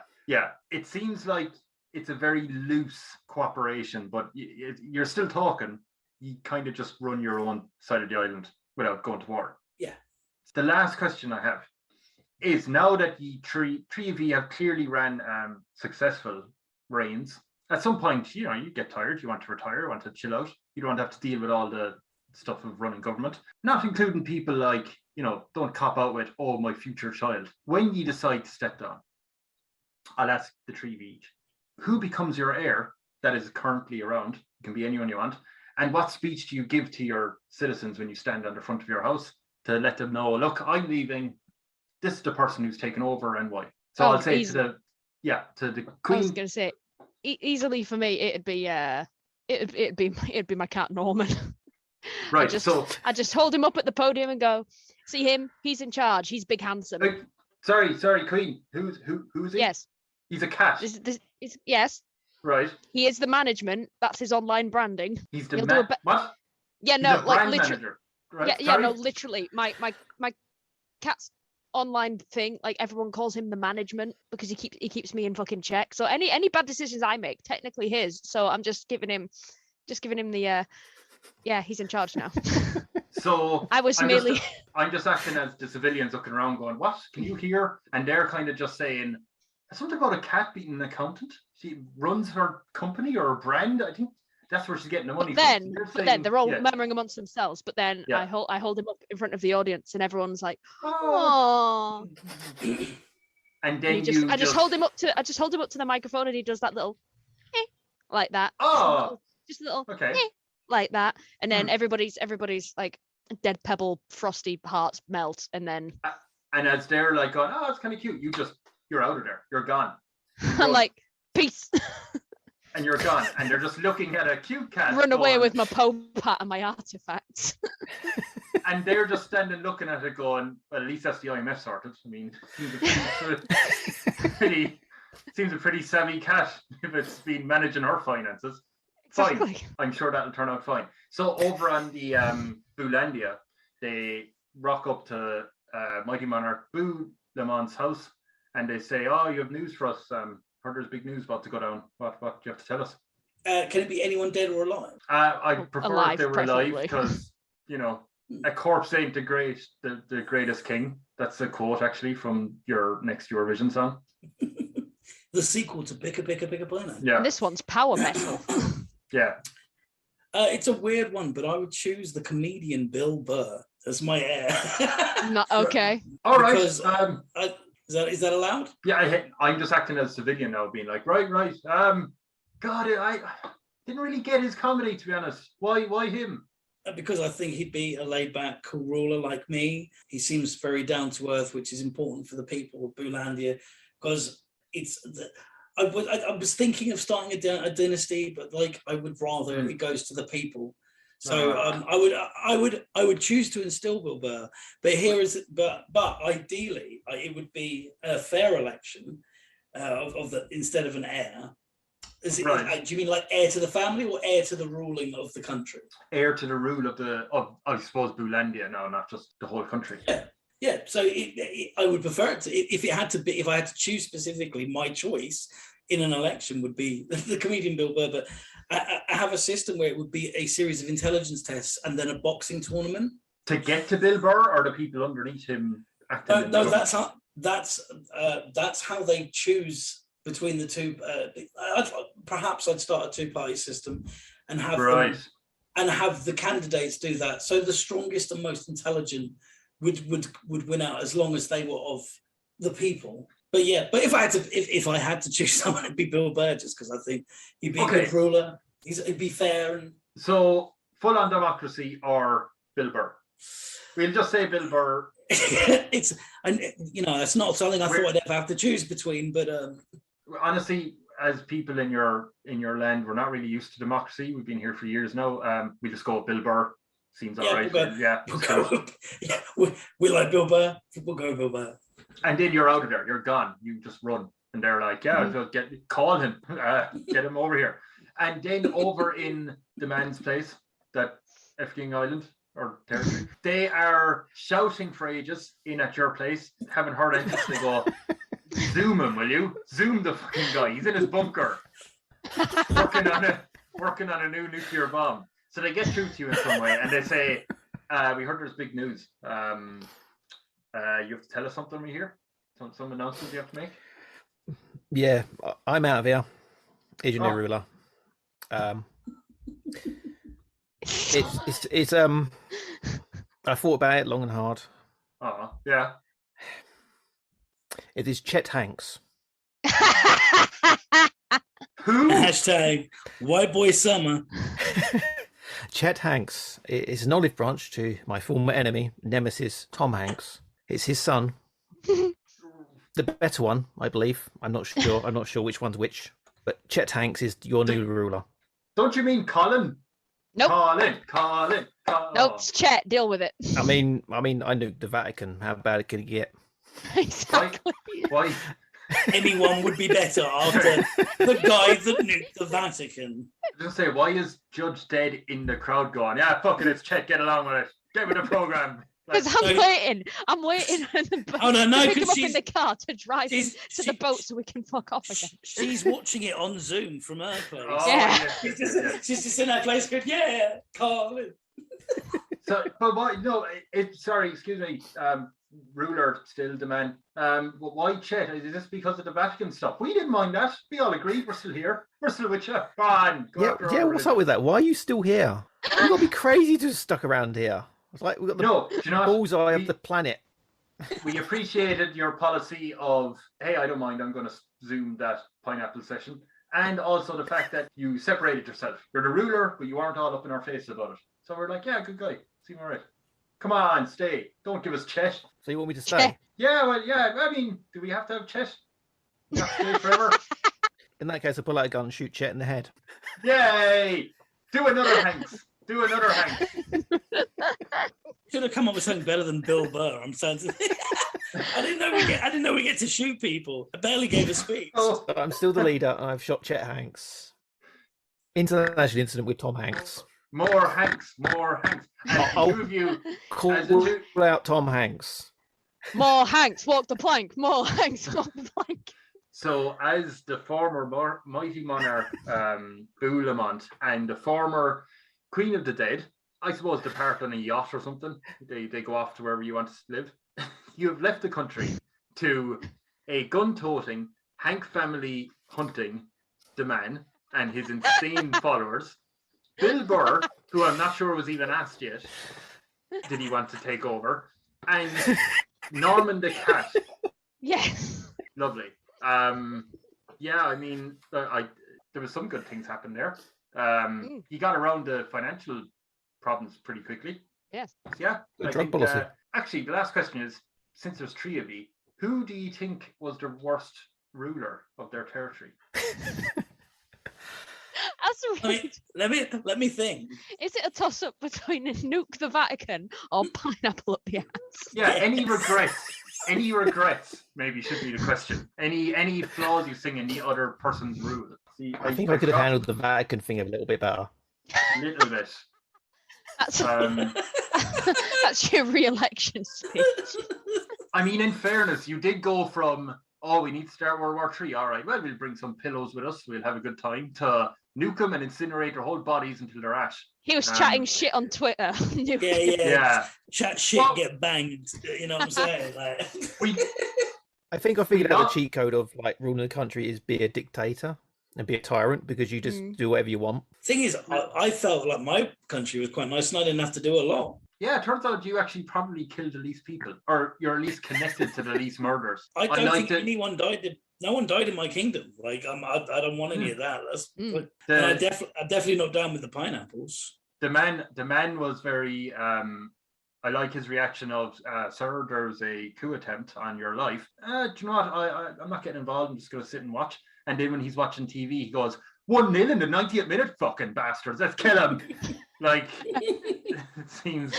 It seems like it's a very loose cooperation, but you're still talking. You kind of just run your own side of the island without going to war. Yeah. The last question I have is, now that you three of you have clearly ran successful reigns, at some point, you get tired, you want to retire, you want to chill out, you don't want to have to deal with all the stuff of running government, not including people like, don't cop out with, oh, my future child. When you decide to step down, I'll ask the 3 of you each, who becomes your heir that is currently around? It can be anyone you want. And what speech do you give to your citizens when you stand on the front of your house to let them know, look, I'm leaving, this is the person who's taken over and why? So I'll say to the Queen. I was going to say, easily for me, it'd be my cat Norman. Right. I just hold him up at the podium and go, see him? He's in charge. He's big, handsome. Sorry, Queen. Who's he? Yes. He's a cat. Yes. Right. He is the management. That's his online branding. He's the what? Yeah, He's no, a like brand literally. manager. Right. Yeah, no, literally. My cat's online thing, like everyone calls him the management because he keeps me in fucking check. So any bad decisions I make, technically his. So I'm just giving him the he's in charge now. So I'm just acting as the civilians looking around going, what? Can you hear? And they're kind of just saying something about a cat being an accountant. She runs her company or her brand. I think that's where she's getting the money from. Then they're all yeah. murmuring amongst themselves. But then Yeah. I hold him up in front of the audience, and everyone's like, "Oh!" And then I just hold him up to the microphone, and he does that little, like that. Oh, just a little, okay. Like that, and then everybody's like dead pebble, frosty hearts melt, and then and as they're like going, oh, it's kind of cute. You're out of there. You're gone. I'm like, peace. And you're gone. And they're just looking at a cute cat. Run away with my Pope hat and my artifacts. And they're just standing looking at it going, well, at least that's the IMF sorted. I mean, seems a pretty savvy cat if it's been managing her finances. Exactly. Fine. I'm sure that'll turn out fine. So over on the Boolandia, they rock up to Mighty Monarch Boo Lemont's house, and they say, oh, you have news for us. Heard there's big news about to go down. What do you have to tell us? Can it be anyone dead or alive? I prefer alive, if they were preferably. alive, because, a corpse ain't the greatest king. That's a quote, actually, from your next Eurovision song. The sequel to Pick a Planet. Yeah. And this one's power metal. Yeah. It's a weird one, but I would choose the comedian Bill Burr as my heir. Not okay. All right. Because, is that allowed? Yeah, I'm just acting as a civilian now, being like, right. God, I didn't really get his comedy, to be honest. Why him? Because I think he'd be a laid-back, cool ruler like me. He seems very down to earth, which is important for the people of Boolandia. Because I was thinking of starting a dynasty, but I would rather it goes to the people. So I would choose to instill Bill Burr, but ideally it would be a fair election instead of an heir. Right. Do you mean like heir to the family or heir to the ruling of the country? Heir to the rule of I suppose Boolandia, no, not just the whole country. Yeah. So I would prefer it to, if I had to choose specifically my choice, in an election would be the comedian Bill Burr, but I have a system where it would be a series of intelligence tests and then a boxing tournament. To get to Bill Burr, or the people underneath him acting? No, that's how they choose between the two. Perhaps I'd start a two-party system and have have the candidates do that. So the strongest and most intelligent would win out, as long as they were of the people. But yeah, but if I had to choose someone, it'd be Bill Burr, just because I think he'd be a good ruler. He'd be fair. And so full on democracy or Bill Burr? We'll just say Bill Burr. It's not something I thought I'd ever have to choose between. But honestly, as people in your land, we're not really used to democracy. We've been here for years now. We just go with Bill Burr. Seems all right. We like Bill Burr. We'll go with Bill Burr. And then you're out of there. You're gone. You just run. And they're like, call him. Get him over here. And then over in the man's place, that FKing Island or Territory, they are shouting for ages in at your place. Haven't heard anything. They go, zoom him, will you? Zoom the fucking guy. He's in his bunker, working on a new nuclear bomb. So they get through to you in some way, and they say, "We heard there's big news. You have to tell us something. We hear some announcements you have to make." Yeah, I'm out of here. Here's your new ruler. It's I thought about it long and hard. Yeah. It is Chet Hanks. Who? Hashtag white boy summer. Chet Hanks is an olive branch to my former enemy, nemesis Tom Hanks. It's his son. The better one, I believe. I'm not sure which one's which. But Chet Hanks is your new ruler. Don't you mean Colin? Nope. Colin. Nope, it's Chet. Deal with it. I mean, I knew the Vatican. How bad it could get? Exactly. Why? Anyone would be better after the guy that nuked the Vatican. Just say, why is Judge dead in the crowd going, yeah, fuck it, it's Chet, get along with it. Get with the program. Because I'm waiting on the boat to pick him up in the car to drive him to the boat so we can fuck off again. She's watching it on Zoom from her place. Oh, yeah. She's just in her place going, yeah, Carlin. So, but why, no, sorry, excuse me, ruler still the man. Why Chet? Is this because of the Vatican stuff? We didn't mind that. We all agreed. We're still here. We're still with you. Fine. Yeah, what's up with that? Why are you still here? You've got to be crazy to have stuck around here. It's like we've got the bullseye of the planet. We appreciated your policy of, hey, I don't mind, I'm going to Zoom that pineapple session. And also the fact that you separated yourself. You're the ruler, but you aren't all up in our face about it. So we're like, yeah, good guy. Seem all right. Come on, stay. Don't give us Chet. So you want me to stay? Yeah, well, yeah. I mean, do we have to have Chet? We have to stay forever? In that case, I pull out a gun and shoot Chet in the head. Yay! Do another Hanks. Should have come up with something better than Bill Burr. I'm saying. I didn't know we get to shoot people. I barely gave a speech. Oh. I'm still the leader, and I've shot Chet Hanks. International incident with Tom Hanks. More Hanks. And two of you call out Tom Hanks. More Hanks, walk the plank. More Hanks, walk the plank. So, as the former Mighty Monarch Boo Lemont and the former Queen of the Dead, I suppose depart on a yacht or something. They go off to wherever you want to live. You have left the country to a gun-toting, Hank family hunting the man and his insane followers. Bill Burr, who I'm not sure was even asked yet, did he want to take over? And Norman the cat. Yes. Lovely. Yeah, I mean, there was some good things happened there. He got around the financial problems pretty quickly. Yes. Yeah. The drug policy. Actually, the last question is, since there's three of you, who do you think was the worst ruler of their territory? That's right. Let me think. Is it a toss-up between nuke the Vatican or pineapple up the ass? Yeah, any regrets? Any regrets, maybe, should be the question. Any flaws you see in the other person's rule? See, I think I could have handled the Vatican thing a little bit better. A little bit. That's your re-election speech. I mean, in fairness, you did go from oh, we need to start World War III. All right, well, we'll bring some pillows with us. We'll have a good time to nuke them and incinerate their whole bodies until they're ash. He was chatting shit on Twitter. Yeah. Chat shit, get banged. You know what I'm saying? Like, I think I figured out the cheat code of like ruling the country is be a dictator and be a tyrant because you just do whatever you want. Thing is, I felt like my country was quite nice and I didn't have to do a lot. Yeah, it turns out you actually probably killed the least people, or you're at least connected to the least murders. I don't think anyone died. No one died in my kingdom. Like I don't want any of that. And I definitely not down with the pineapples. The man was very. I like his reaction of, "Sir, there's a coup attempt on your life." Do you know what? I'm not getting involved. I'm just going to sit and watch. And then when he's watching TV, he goes, 1-0 in the 90th minute, fucking bastards. Let's kill him. Like, it seems...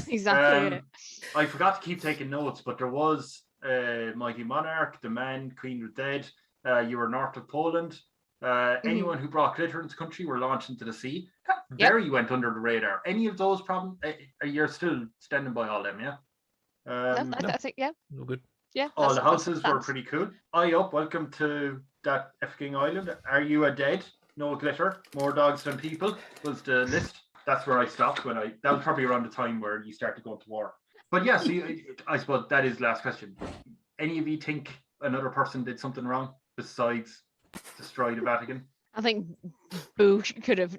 Exactly. I forgot to keep taking notes, but there was Mighty Monarch, The Man, Queen was dead. You were north of Poland. Anyone who brought glitter into the country were launched into the sea. That very went under the radar. Any of those problems, you're still standing by all them, yeah? I think, yeah. No good. Yeah. All the houses were pretty cool. Welcome to ThatFKing Island. Are you a dead? No glitter. More dogs than people was the list. That's where I stopped that was probably around the time where you start to go to war. But yeah, so I suppose that is the last question. Any of you think another person did something wrong besides destroy the Vatican? I think Boo could have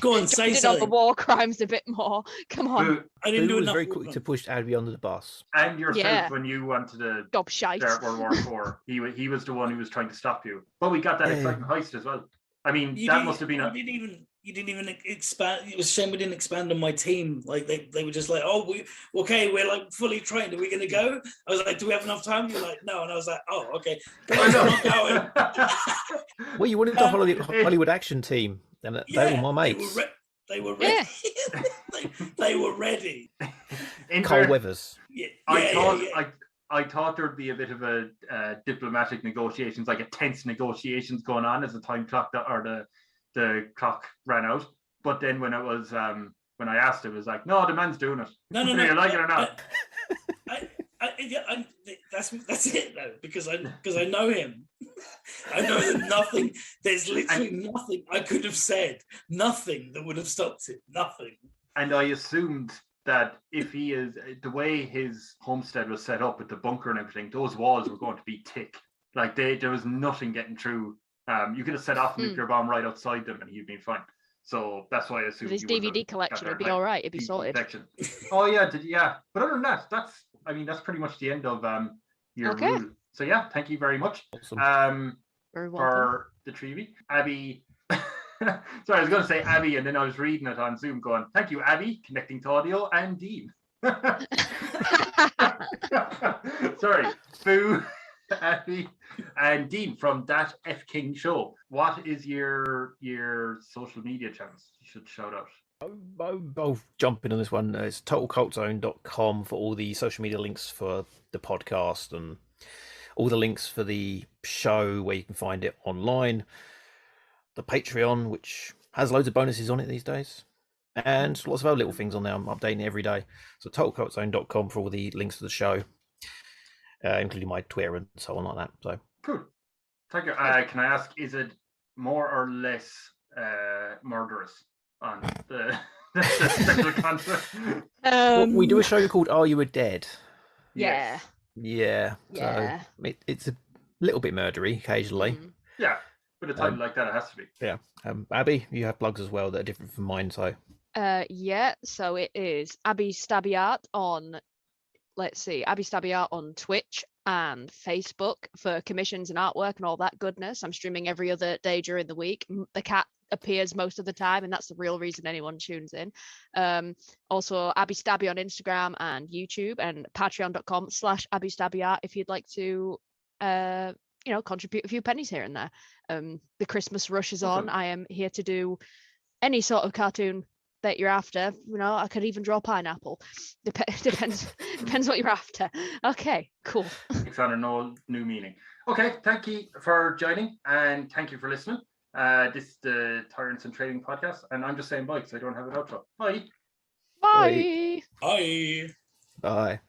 go on, say something. The war crimes a bit more. Come on. Boo, I didn't do was enough. very quick to push Abbie under the bus. And yourself when you wanted to start World War IV. He was the one who was trying to stop you. But we got that exciting heist as well. I mean, that must have been you didn't even expand. It was a shame we didn't expand on my team. Like they were just like, oh, we're like fully trained. Are we going to go? I was like, do we have enough time? You're like, no. And I was like, oh, okay. Well, you wanted the Hollywood action team, and they were my mates. They were ready. They were ready. Carl Weathers. I thought there'd be a bit of a diplomatic negotiations, like a tense negotiations going on as the time clock the clock ran out. But then when it was when I asked, it was like, no, the man's doing it. No. You like it or not? That's it though, because I know him. I know that nothing. There's literally nothing I could have said. Nothing that would have stopped it. Nothing. And I assumed that if he is the way his homestead was set up with the bunker and everything, those walls were going to be thick. Like there was nothing getting through. You could have set off a nuclear bomb right outside them, and he'd been fine. So that's why I assumed his DVD collection would be all right. It'd be sorted. Oh yeah. But other than that, that's pretty much the end of your rule. So yeah, thank you very much. Awesome. For the Trevi. Abbie. Sorry, I was going to say Abbie, and then I was reading it on Zoom going, thank you, Abbie, connecting to audio, and Dean. Sorry, Boo, Abbie, and Dean from ThatFKing Show. What is your social media channels you should shout out? I'll jump in on this one. It's totalcultzone.com for all the social media links for the podcast and all the links for the show where you can find it online. The Patreon, which has loads of bonuses on it these days, and lots of other little things on there. I'm updating it every day. So totalcultzone.com for all the links to the show, including my Twitter and so on like that. So cool. Thank you. Can I ask, is it more or less murderous on the special content? We do a show called Are You a Dead? Yeah. Yeah. So it's a little bit murdery occasionally. Yeah. With a title like that, it has to be. Yeah. Abbie, you have plugs as well that are different from mine, so. So it is abbiestabby on, abbiestabby on Twitch and Facebook for commissions and artwork and all that goodness. I'm streaming every other day during the week. The cat appears most of the time, and that's the real reason anyone tunes in. Also abbiestabby on Instagram and YouTube, and patreon.com/abbiestabbyart if you'd like to contribute a few pennies here and there. The Christmas rush is on. I am here to do any sort of cartoon that you're after. I could even draw pineapple. Depends what you're after. Okay, cool. It's on a no new meaning. Okay, thank you for joining, and thank you for listening. This is the Tyrant In Training podcast, and I'm just saying bye because I don't have an outro. Bye. Bye. Bye. Bye.